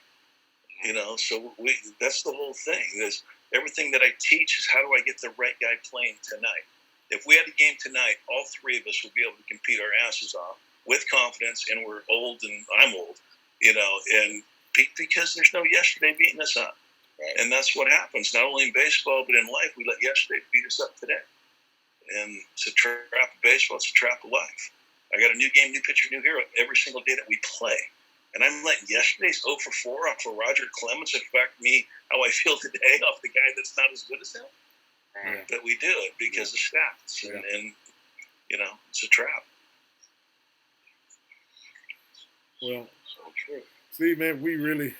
So that's the whole thing. Is everything that I teach is how do I get the right guy playing tonight? If we had a game tonight, all three of us would be able to compete our asses off with confidence, and we're old and I'm old, and because there's no yesterday beating us up. Right. And that's what happens, not only in baseball, but in life. We let yesterday beat us up today. And it's a trap of baseball. It's a trap of life. I got a new game, new pitcher, new hero every single day that we play. And I'm letting yesterday's 0 for 4 off of Roger Clemens affect me, how I feel today off the guy that's not as good as him. Yeah. But we do it because of stats. Yeah. And, it's a trap. Well, Steve, man, we really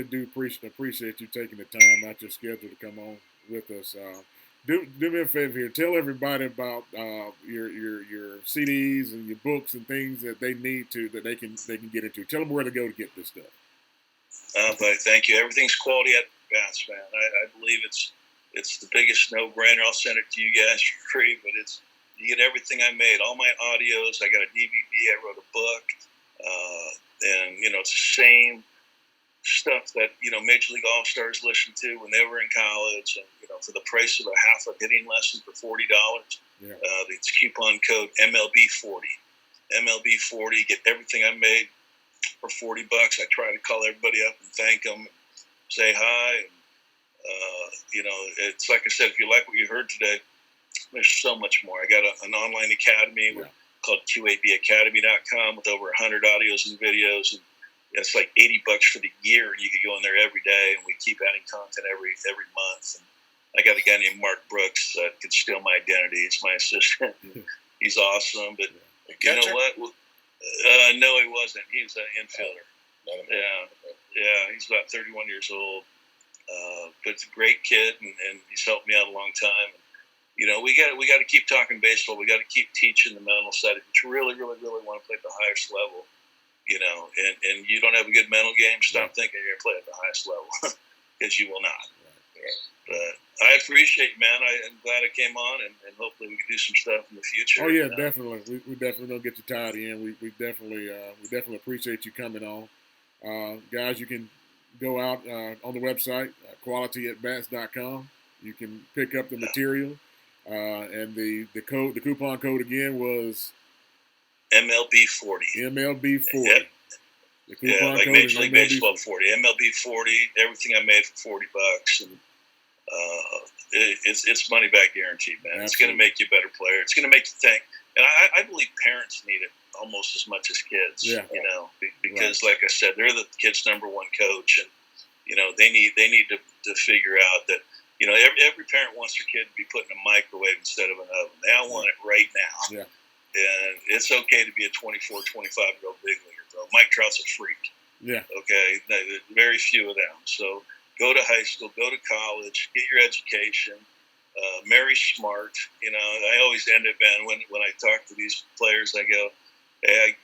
do appreciate you taking the time out your schedule to come on with us. Do me a favor here. Tell everybody about your CDs and your books and things that they need that they can get into. Tell them where to go to get this stuff. But thank you. Everything's quality at bats, man. I believe it's the biggest no-brainer. I'll send it to you guys for free, but you get everything I made, all my audios. I got a DVD. I wrote a book, and it's the same stuff that Major League All-Stars listened to when they were in college, and for the price of a half a hitting lesson for $40. Yeah. It's coupon code MLB40. MLB40. Get everything I made for $40. I try to call everybody up and thank them, and say hi. And, it's like I said, if you like what you heard today, there's so much more. I got an online academy called QABacademy.com with over 100 audios and videos, and it's like $80 for the year, and you can go in there every day, and we keep adding content every month. And I got a guy named Mark Brooks that could steal my identity. He's my assistant. He's awesome, but you know what? No, he wasn't. He was an infielder. Yeah. He's about 31 years old, but it's a great kid, and he's helped me out a long time. And, we got to keep talking baseball. We got to keep teaching the mental side. If you really, really, really want to play at the highest level, and you don't have a good mental game, stop thinking you're going to play at the highest level, because you will not. But I appreciate it, man. I'm glad I came on, and hopefully we can do some stuff in the future. Oh yeah, definitely. We definitely don't get you tied in. We definitely appreciate you coming on, guys. You can go out on the website qualityatbats.com. You can pick up the material, and the coupon code again was MLB40. MLB40. Yep. The coupon like code Major League Baseball 40. MLB40. Everything I made for $40, and it's money back guaranteed, man. Absolutely. It's going to make you a better player. It's going to make you think. And I believe parents need it almost as much as kids. Yeah. Because like I said, they're the kid's number one coach, and they need to figure out that. Every parent wants their kid to be put in a microwave instead of an oven. They all want it right now. Yeah. And it's okay to be a 24, 25-year-old big leaguer, bro. Mike Trout's a freak. Yeah. Okay? Very few of them. So go to high school, go to college, get your education, marry smart. I always end it, man, when I talk to these players, I go, hey, I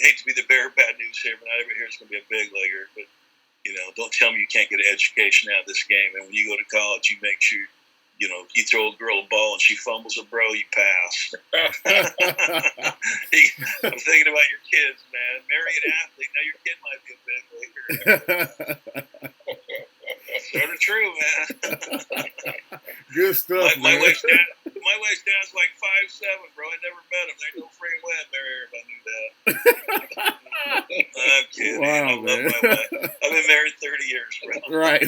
hate to be the bearer of bad news here, but not everybody here is going to be a big leaguer. But, don't tell me you can't get an education out of this game. And when you go to college, you make sure, you throw a girl a ball and she fumbles it, bro, you pass. I'm thinking about your kids, man. Marry an athlete. Now your kid might be a big leaguer. Sort of true, man. Good stuff, my wife's dad's like 5'7", bro. I never met him. There's no freaking way I'd marry her if I knew that. I'm kidding. Wow, I love my wife. I've been married 30 years, bro. Right.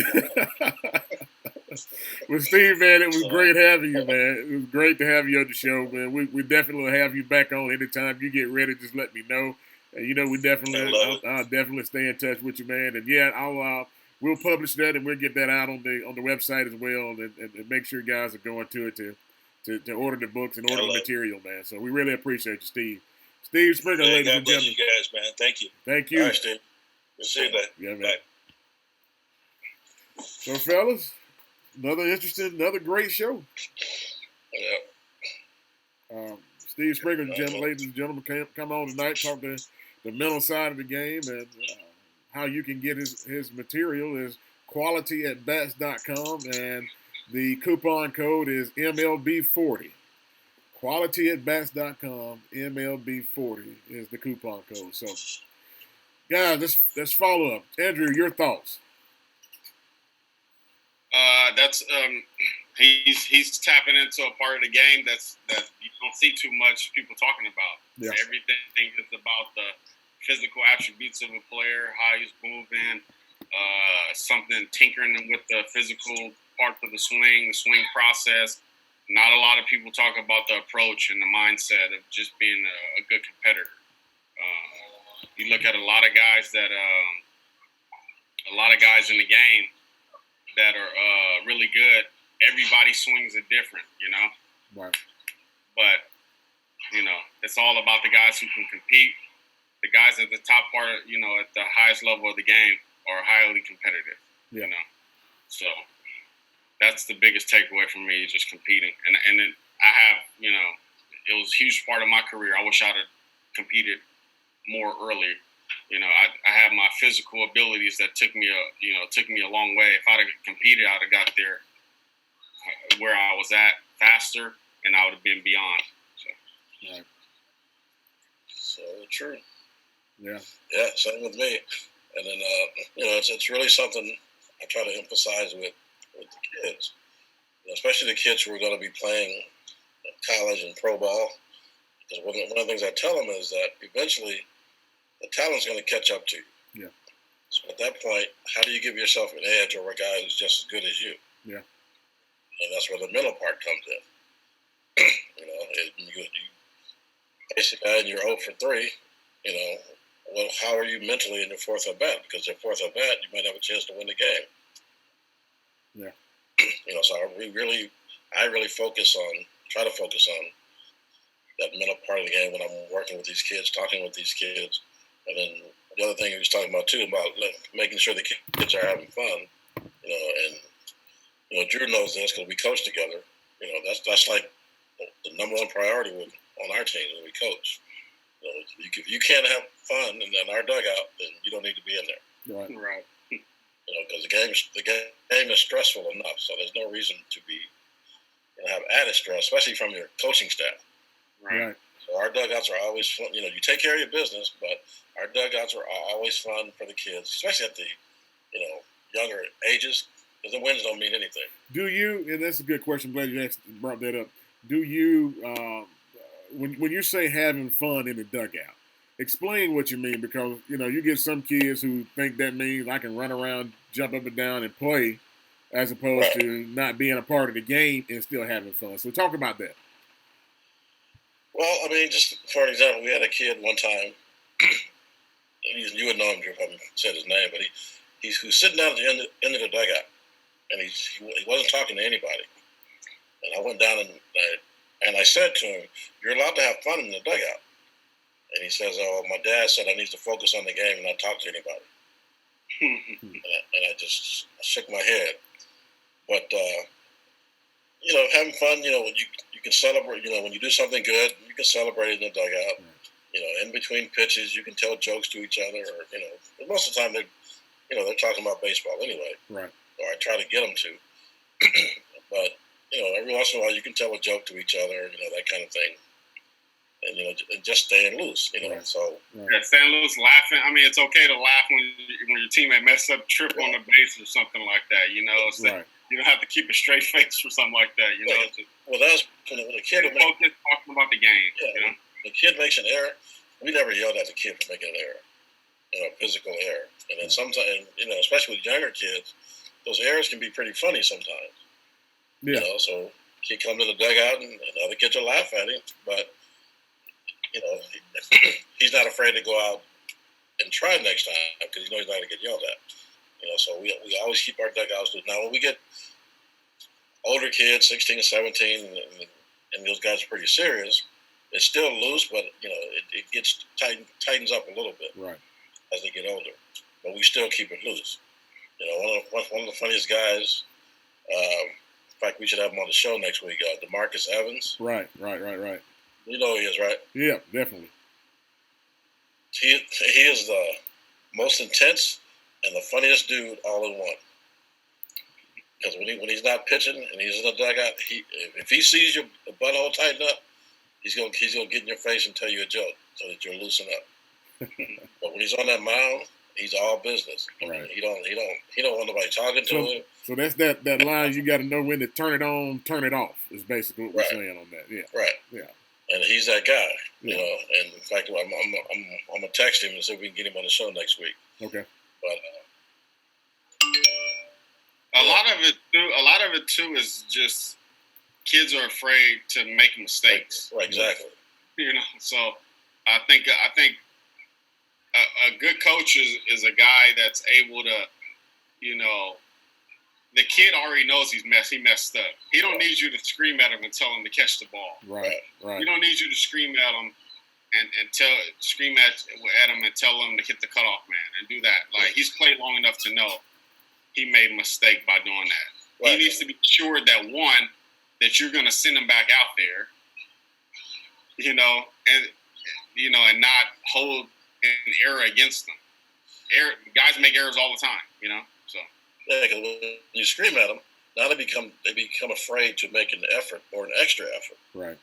Well, Steve, man, it was great having you, man. It was great to have you on the show, man. We definitely will have you back on anytime you get ready. Just let me know. And, we definitely, I'll definitely stay in touch with you, man. And yeah, we'll publish that and we'll get that out on the website as well, and make sure guys are going to it to order the books and order the material, man. So we really appreciate you, Steve. Steve Springer, ladies and gentlemen. God bless you guys, man. Thank you. Thank you. All right, Steve. We'll see you, bud. Yeah, man. Bye. So, fellas, another great show. Yeah. Steve Springer, ladies and gentlemen, come on tonight, talk to the mental side of the game and how you can get his material is QualityAtBats.com, and the coupon code is MLB40. QualityAtBats.com, MLB40 is the coupon code. So, guys, let's follow up. Andrew, your thoughts? That's he's tapping into a part of the game that you don't see too much people talking about. Yeah. Everything is about the physical attributes of a player, how he's moving, something tinkering with the physical parts of the swing process. Not a lot of people talk about the approach and the mindset of just being a good competitor. You look at a lot of guys in the game that are really good. Everybody swings it different, you know. Right. But it's all about the guys who can compete. The guys at the top part, at the highest level of the game, are highly competitive. Yeah. So that's the biggest takeaway for me, just competing. And then I have, it was a huge part of my career. I wish I'd have competed more early. I have my physical abilities that took me a long way. If I'd have competed, I'd have got there where I was at faster, and I would have been beyond. So. Right. So true. Yeah. Yeah, same with me. And then, it's really something I try to emphasize with the kids, especially the kids who are going to be playing college and pro ball. Because one of the things I tell them is that eventually the talent's going to catch up to you. Yeah. So at that point, how do you give yourself an edge over a guy who's just as good as you? Yeah. And that's where the mental part comes in. You face a guy and you're 0 for 3, well, how are you mentally in your fourth at bat? Because your fourth at bat, you might have a chance to win the game. Yeah. So I really try to focus on that mental part of the game when I'm working with these kids, talking with these kids. And then the other thing he was talking about too, about making sure the kids are having fun, and Drew knows this because we coach together. That's like the number one priority on our team when we coach. If you can't have fun in our dugout, then you don't need to be in there. Right. Because the game is stressful enough, so there's no reason to be have added stress, especially from your coaching staff. Right. So our dugouts are always fun. You take care of your business, but our dugouts are always fun for the kids, especially at the younger ages, because the wins don't mean anything. Do you? And that's a good question. I'm glad you brought that up. Do you? When you say having fun in the dugout, explain what you mean, because you get some kids who think that means I can run around, jump up and down, and play, as opposed to not being a part of the game and still having fun. So talk about that. Well, just for an example, we had a kid one time. You would know him if I said his name, but he was sitting down at the end of the dugout, and he wasn't talking to anybody. And I went down and I said to him, "You're allowed to have fun in the dugout." And he says, "Oh, my dad said I need to focus on the game and not talk to anybody." and I just shook my head. But having fun, when you can celebrate. When you do something good, you can celebrate in the dugout. In between pitches, you can tell jokes to each other, or most of the time they're talking about baseball anyway. Right. Or I try to get them to. But every once in a while you can tell a joke to each other, that kind of thing. And and just staying loose, Right. So Staying loose, laughing. It's okay to laugh when your teammate mess up, trip on the base or something like that. Right. You don't have to keep a straight face for something like that. Well, that's when a kid focus, talking about the game. Yeah, the kid makes an error. We never yelled at the kid for making an error, physical error. And then sometimes, especially with younger kids, those errors can be pretty funny sometimes. Yeah. So kid comes to the dugout and other kids will laugh at him, but he's not afraid to go out and try next time because he's not going to get yelled at. So we always keep our dugouts loose. Now when we get older kids, 16 and 17, and those guys are pretty serious, it's still loose, but it gets tightens up a little bit as they get older. But we still keep it loose. One of the funniest guys. In fact, we should have him on the show next week. DeMarcus Evans. Right. You know who he is, right? Yeah, definitely. He is the most intense and the funniest dude all in one. Because when he's not pitching and he's in the dugout, if he sees your butthole tighten up, he's gonna get in your face and tell you a joke so that you'll loosen up. But when he's on that mound, he's all business. Right. He don't want nobody talking to him. So that's that line. You got to know when to turn it on, turn it off. Is basically what we're saying on that. Yeah. Right. Yeah. And he's that guy, you know. And in fact, I'm gonna text him and see if we can get him on the show next week. Okay. But a lot of it too is just kids are afraid to make mistakes. Right, exactly. You know, so I think a good coach is a guy that's able to, you know, the kid already knows he messed up. He don't need you to scream at him and tell him to catch the ball. Right. He don't need you to scream at him and scream at him and tell him to hit the cutoff man and do that. Like, he's played long enough to know he made a mistake by doing that. Right. He needs to be sure that, one, that you're going to send him back out there, you know, and not hold an error against them. Guys make errors all the time, you know. So yeah, because when you scream at them, now they become afraid to make an effort or an extra effort, right?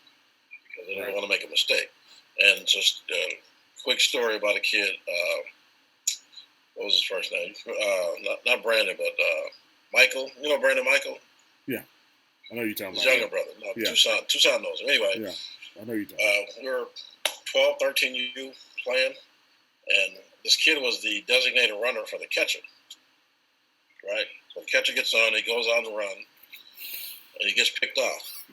Because they don't want to make a mistake. And just a quick story about a kid. What was his first name? Not Brandon, but Michael. You know Brandon Michael? Yeah, I know you're talking his about. His younger brother. No, yeah. Tucson knows him. Anyway, yeah, I know you're talking. We were 12, 13 U playing, and this kid was the designated runner for the catcher. Right? So the catcher gets on, he goes on the run, and he gets picked off.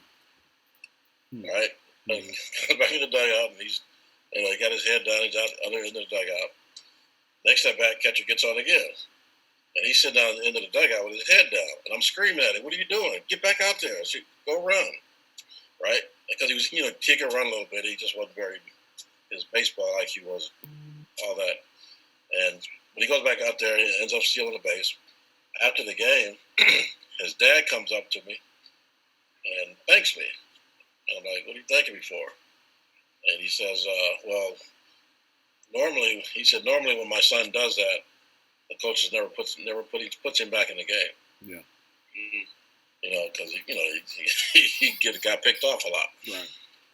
Right? And he comes back in the dugout, and he got his head down, he's out under in the dugout. Next at bat, catcher gets on again. And he's sitting down at the end of the dugout with his head down. And I'm screaming at him, "What are you doing? Get back out there. Go run." Right? Because he was, he could run a little bit. He just wasn't his baseball IQ wasn't all that. And when he goes back out there, he ends up stealing the base. After the game, his dad comes up to me and thanks me. And I'm like, "What are you thanking me for?" And he says, normally when my son does that, the coaches never puts him back in the game. Yeah. Mm-hmm. You know, because he got picked off a lot. Right.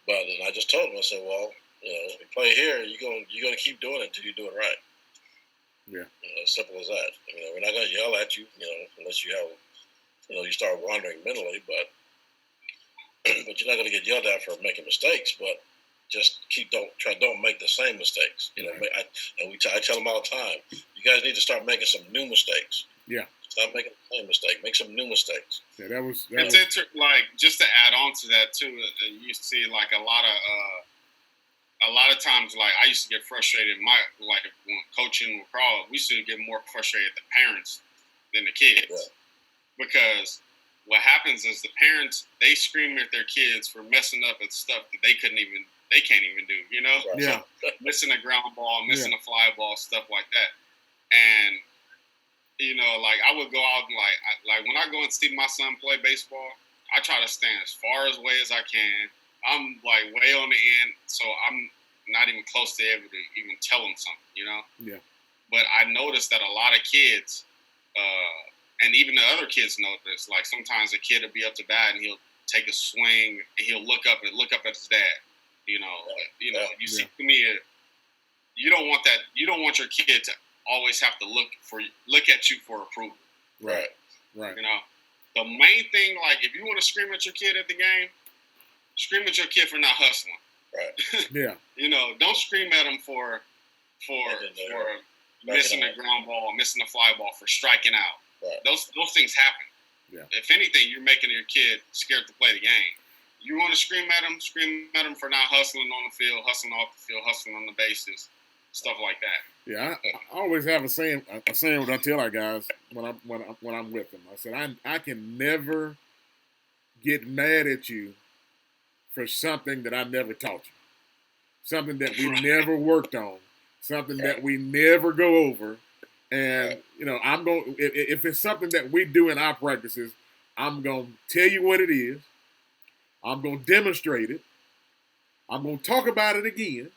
But and I just told him, I said, "Well, if you play here, you're gonna keep doing it until you do it right." Yeah. As simple as that. We're not gonna yell at you, unless you have, you start wandering mentally, but you're not gonna get yelled at for making mistakes. But just don't make the same mistakes. Right. I tell them all the time, you guys need to start making some new mistakes. Yeah. Stop making the same mistake. Make some new mistakes. Yeah, that was like, just to add on to that too. You see, like, a lot of times, like, I used to get frustrated. When coaching with Carl, we used to get more frustrated at the parents than the kids, because what happens is the parents, they scream at their kids for messing up at stuff that they can't even do. You know, Right. Yeah. missing a ground ball, missing a fly ball, stuff like that, and. Like, I would go out and like when I go and see my son play baseball, I try to stand as far away as I can. I'm like way on the end, so I'm not even close to able to even tell him something, Yeah. But I noticed that a lot of kids, and even the other kids know this. Like, sometimes a kid will be up to bat and he'll take a swing and he'll look up at his dad. You see, to me, you don't want that. You don't want your kid to always have to look at you for approval. Right. The main thing, like, if you want to scream at your kid at the game, scream at your kid for not hustling. Right. Yeah. Don't scream at him for missing a ground ball, missing a fly ball, for striking out. Right. Those things happen. Yeah. If anything, you're making your kid scared to play the game. You want to scream at him for not hustling on the field, hustling off the field, hustling on the bases, stuff like that. Yeah, I always have a saying what I tell our guys when I'm with them. I said, I can never get mad at you for something that I never taught you, something that we never worked on, something that we never go over. And I'm going, if it's something that we do in our practices, I'm going to tell you what it is. I'm going to demonstrate it. I'm going to talk about it again,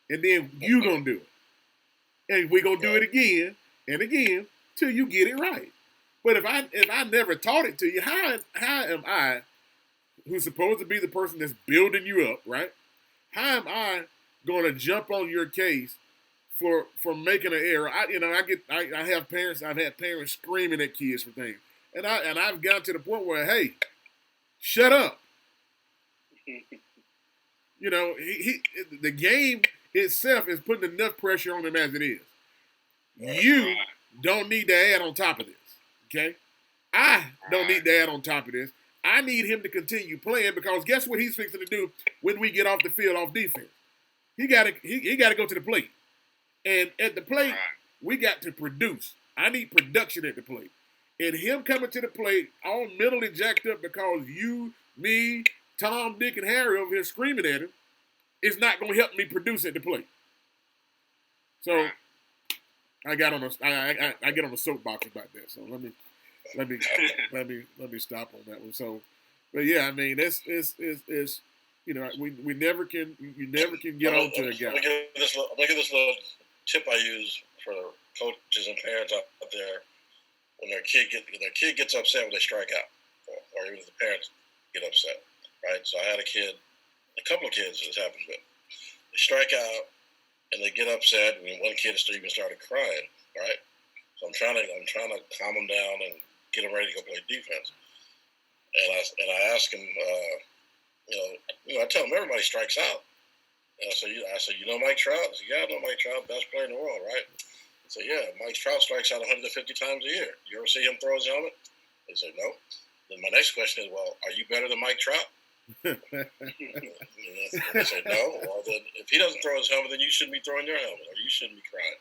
and then you're going to do it. And we're going to do it again and again till you get it right. But if I never taught it to you, how am I, who's supposed to be the person that's building you up, right? How am I going to jump on your case for making an error? I have parents. I've had parents screaming at kids for things, and I've gotten to the point where, hey, shut up. The game itself is putting enough pressure on him as it is. You don't need to add on top of this, okay? I don't need to add on top of this. I need him to continue playing because guess what he's fixing to do when we get off the field off defense? He got to go to the plate. And at the plate, we got to produce. I need production at the plate. And him coming to the plate all mentally jacked up because you, me, Tom, Dick, and Harry over here screaming at him is not going to help me produce at the plate. So I get on a soapbox about that. So let me stop on that one. So, but yeah, I mean, it's we never can get on to a guy. I'm gonna give this little tip I use for coaches and parents out there when their kid gets upset when they strike out, or even if the parents get upset, right? So I had a couple of kids this happened with. They strike out and they get upset, and one kid even started crying, right? So I'm trying to calm them down and get them ready to go play defense. And I ask them, I tell them everybody strikes out. And I said, you know Mike Trout? I said, yeah, I know Mike Trout, best player in the world, right? I said, yeah, Mike Trout strikes out 150 times a year. You ever see him throw his helmet? They said, no. Then my next question is, well, are you better than Mike Trout? They said, no. Well, then if he doesn't throw his helmet, then you shouldn't be throwing your helmet, or you shouldn't be crying.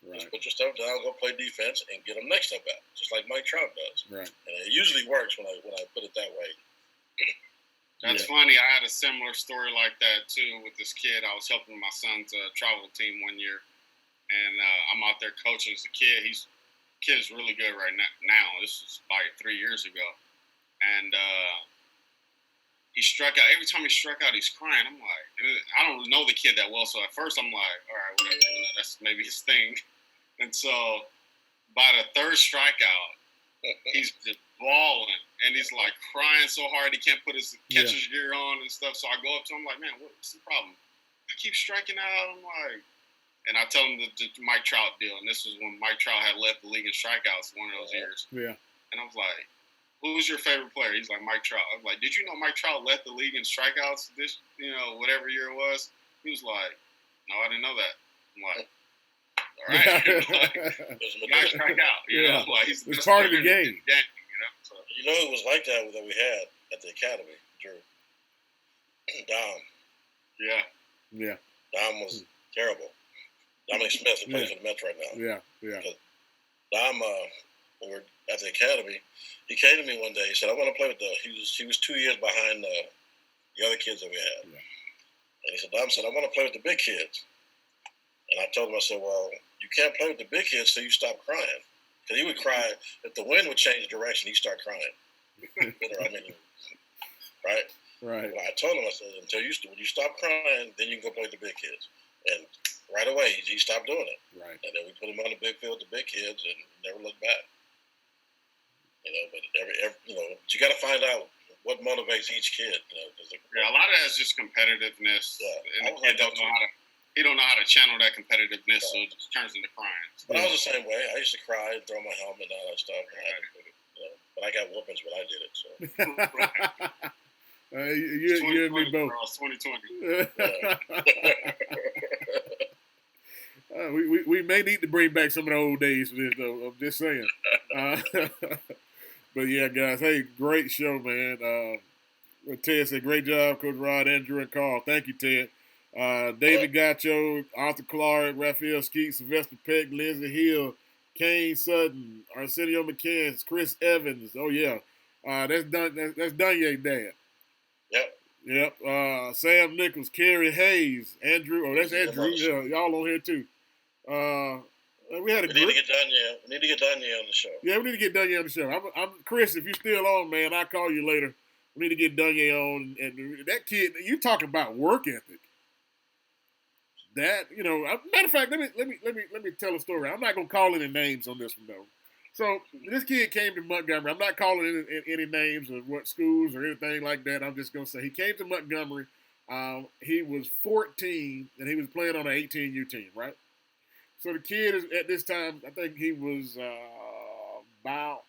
Right. Just put your stuff down, go play defense, and get them next up at, just like Mike Trout does. Right. And it usually works when I put it that way. That's funny. I had a similar story like that too with this kid. I was helping my son's travel team one year, and I'm out there coaching as a kid. Kid's really good right now. This was like 3 years ago, and he struck out. Every time he struck out, he's crying. I'm like, I don't know the kid that well, so at first I'm like, all right, whatever. That's maybe his thing. And so by the third strikeout, he's just bawling, and he's like crying so hard he can't put his catcher's gear on and stuff. So I go up to him like, man, what's the problem? I keep striking out. I'm like, and I tell him the Mike Trout deal, and this was when Mike Trout had led the league in strikeouts one of those years. Yeah. And I was like, who's your favorite player? He's like, Mike Trout. I was like, did you know Mike Trout led the league in strikeouts this, whatever year it was? He was like, no, I didn't know that. I'm like, all right. You gotta strike out. Like, it's part of the game. So, it was like that we had at the academy, Drew. Dom. Yeah. Dom was terrible. Dominic Smith, who plays for the Mets right now. Yeah. Dom, when we were at the academy, he came to me one day. He said, I want to play with he was 2 years behind the other kids that we had. Yeah. And he said, Dom said, I want to play with the big kids. And I told him, I said, well, you can't play with the big kids till you stop crying. Because he would cry. If the wind would change direction, he'd start crying. Right? Right. Well, I told him, I said, when you stop crying, then you can go play with the big kids. And right away, he stopped doing it. Right. And then we put him on the big field with the big kids and never looked back. But you got to find out what motivates each kid. A lot of that is just competitiveness. Yeah. And the kid he don't know how to channel that competitiveness, so it just turns into crying. But I was the same way. I used to cry and throw my helmet and all that stuff. But I got whoopings when I did it. So. You and me both. 2020. We may need to bring back some of the old days for this, though. I'm just saying. But yeah, guys, hey, great show, man. Ted said, great job, Coach Rod, Andrew, and Carl. Thank you, Ted. David Gacho, Arthur Clark, Raphael Skeet, Sylvester Peck, Lindsey Hill, Kane Sutton, Arsenio McCann, Chris Evans. Oh yeah, that's Dunye's dad. Yep. Sam Nichols, Kerry Hayes, Andrew. Oh, that's Andrew. Yeah, y'all on here too. We had a group. We need to get Dunye on the show. Yeah, we need to get Dunye on the show. I'm Chris. If you're still on, man, I'll call you later. We need to get Dunye on. And that kid, you talking about work ethic. That, matter of fact, let me tell a story. I'm not gonna call any names on this one though. So this kid came to Montgomery. I'm not calling any names of what schools or anything like that. I'm just gonna say he came to Montgomery. He was 14 and he was playing on an 18U team, right? So the kid is at this time, I think he was about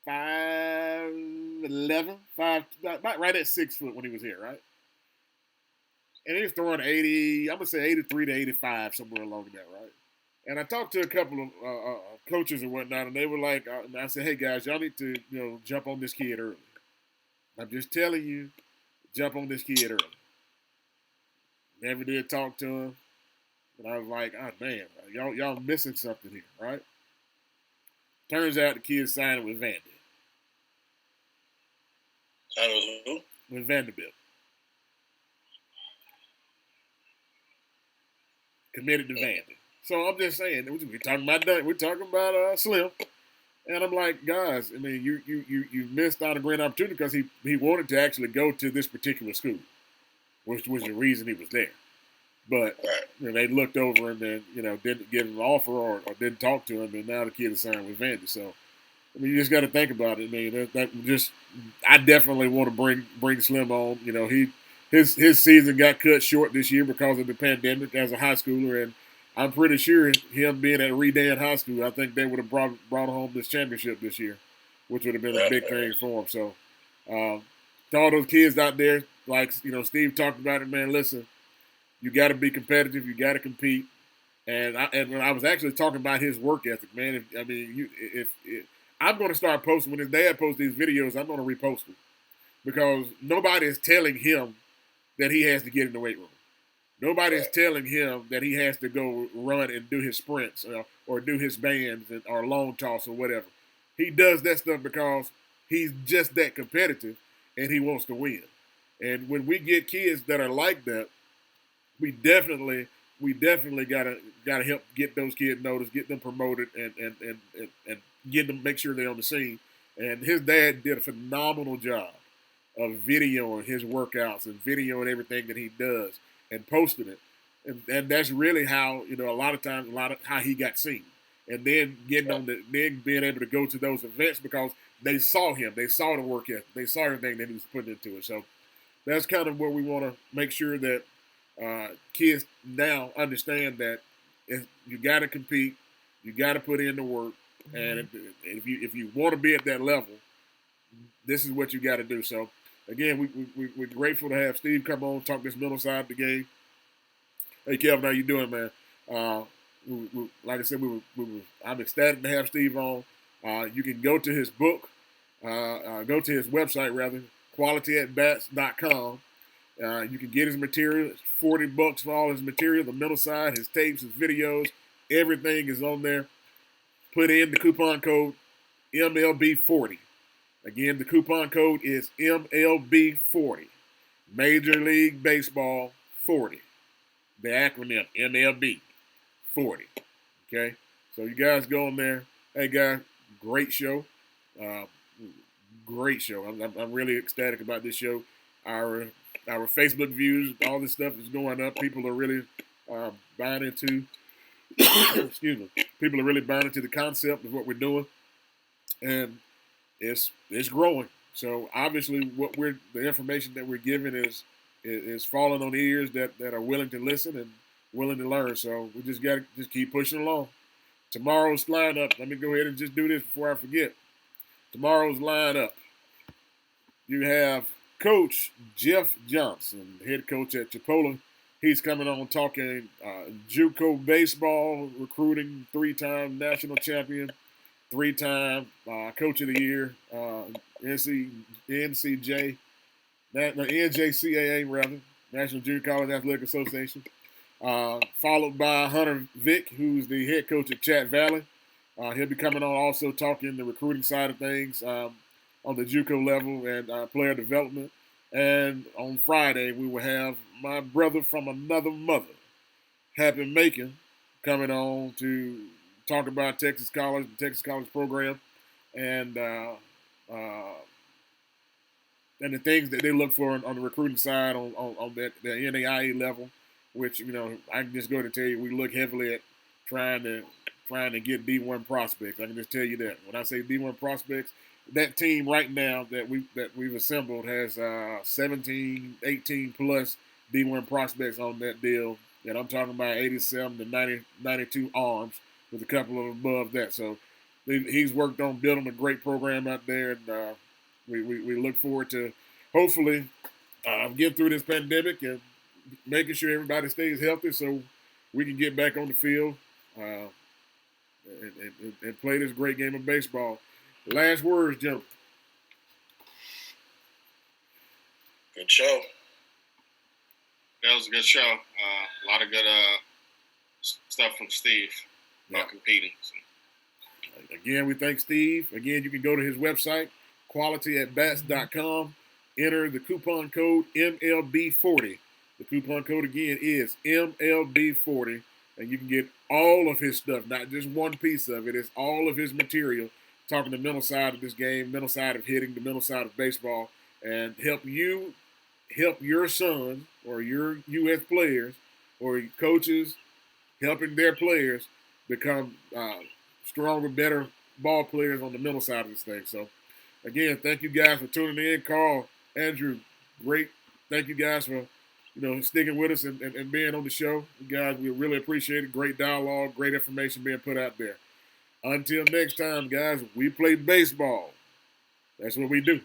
5'11", about right at 6 foot when he was here, right? And he was throwing 80, I'm gonna say 83 to 85, somewhere along that, right? And I talked to a couple of coaches and whatnot, and they were like, I said, hey guys, y'all need to jump on this kid early. I'm just telling you, jump on this kid early. Never did talk to him. And I was like, oh man, y'all missing something here, right? Turns out the kid signed with Vandy. Signed with who? With Vanderbilt. Committed to Vandy. So I'm just saying, we're talking about Slim. And I'm like, guys, I mean, you missed out a great opportunity because he wanted to actually go to this particular school, which was the reason he was there. But they looked over him and didn't give him an offer or didn't talk to him, and now the kid is signed with Vandy. So I mean, you just got to think about it. I mean, I definitely want to bring Slim on. His season got cut short this year because of the pandemic as a high schooler, and I'm pretty sure him being at Redan High School, I think they would have brought home this championship this year, which would have been a big thing for him. So to all those kids out there, like Steve talked about it, man, listen. You got to be competitive. You got to compete. And when I was actually talking about his work ethic, man, if I'm going to start posting when his dad posts these videos, I'm going to repost them because nobody is telling him that he has to get in the weight room. Nobody is telling him that he has to go run and do his sprints or do his bands or long toss or whatever. He does that stuff because he's just that competitive and he wants to win. And when we get kids that are like that, we definitely gotta help get those kids noticed, get them promoted, and get them, make sure they're on the scene. And his dad did a phenomenal job of videoing his workouts and videoing everything that he does and posting it. And that's really how a lot of how he got seen. And then then being able to go to those events because they saw him, they saw the work ethic, they saw everything that he was putting into it. So that's kind of where we want to make sure that kids now understand that you got to compete, you got to put in the work, and if you want to be at that level, this is what you got to do. So again, we're grateful to have Steve come on talk this mental side of the game. Hey Kevin, how you doing, man? Like I said, I'm ecstatic to have Steve on. You can go to his book, go to his website rather, qualityatbats.com. You can get his material. It's $40 for all his material, the mental side, his tapes, his videos, everything is on there. Put in the coupon code MLB40. Again, the coupon code is MLB40. Major League Baseball 40. The acronym MLB 40. Okay? So you guys go on there. Hey guys, great show. Great show. I'm really ecstatic about this show. Our Facebook views, all this stuff is going up. People are really buying into excuse me. People are really buying into the concept of what we're doing. And it's growing. So obviously the information that we're giving is falling on ears that are willing to listen and willing to learn. So we just gotta keep pushing along. Tomorrow's lineup, let me go ahead and just do this before I forget. Tomorrow's lineup. You have Coach Jeff Johnson, head coach at Chipola. He's coming on talking JUCO baseball, recruiting, 3-time national champion, 3-time coach of the year, NCAA rather, National Junior College Athletic Association. Followed by Hunter Vick, who's the head coach at Chat Valley. He'll be coming on also talking the recruiting side of things on the JUCO level and player development. And on Friday, we will have my brother from another mother, Happy Macon, coming on to talk about Texas College, the Texas College program, and the things that they look for on the recruiting side on the NAIA level, which, I can just go to tell you, we look heavily at trying to trying to get D1 prospects. I can just tell you that. When I say D1 prospects, that team right now that we've assembled has 17, 18 plus D1 prospects on that deal. And I'm talking about 87 to 90, 92 arms with a couple of above that. So he's worked on building a great program out there, and we look forward to hopefully getting through this pandemic and making sure everybody stays healthy so we can get back on the field and play this great game of baseball. Last words, gentlemen. Good show. That was a good show. A lot of good stuff from Steve about competing. So. Again, we thank Steve. Again, you can go to his website, qualityatbats.com. Enter the coupon code MLB40. The coupon code again is MLB40, and you can get all of his stuff, not just one piece of it. It's all of his material, talking the mental side of this game, mental side of hitting, the mental side of baseball, and help your son or your U.S. players or your coaches helping their players become stronger, better ball players on the mental side of this thing. So, again, thank you guys for tuning in. Carl, Andrew, great. Thank you guys for sticking with us and being on the show. You guys, we really appreciate it. Great dialogue, great information being put out there. Until next time, guys, we play baseball. That's what we do.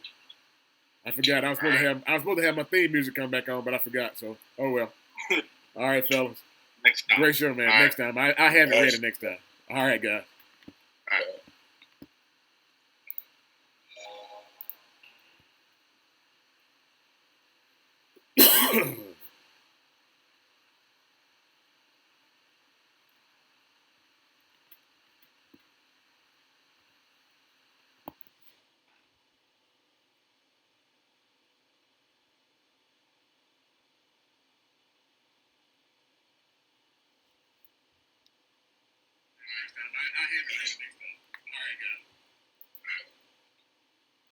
I forgot. I was supposed to have my theme music come back on, but I forgot. So, oh well. All right, fellas. Next time. Great show, man. All next time. I have it ready next time. All right, guys. All right. I have it ready next time. All right, guys.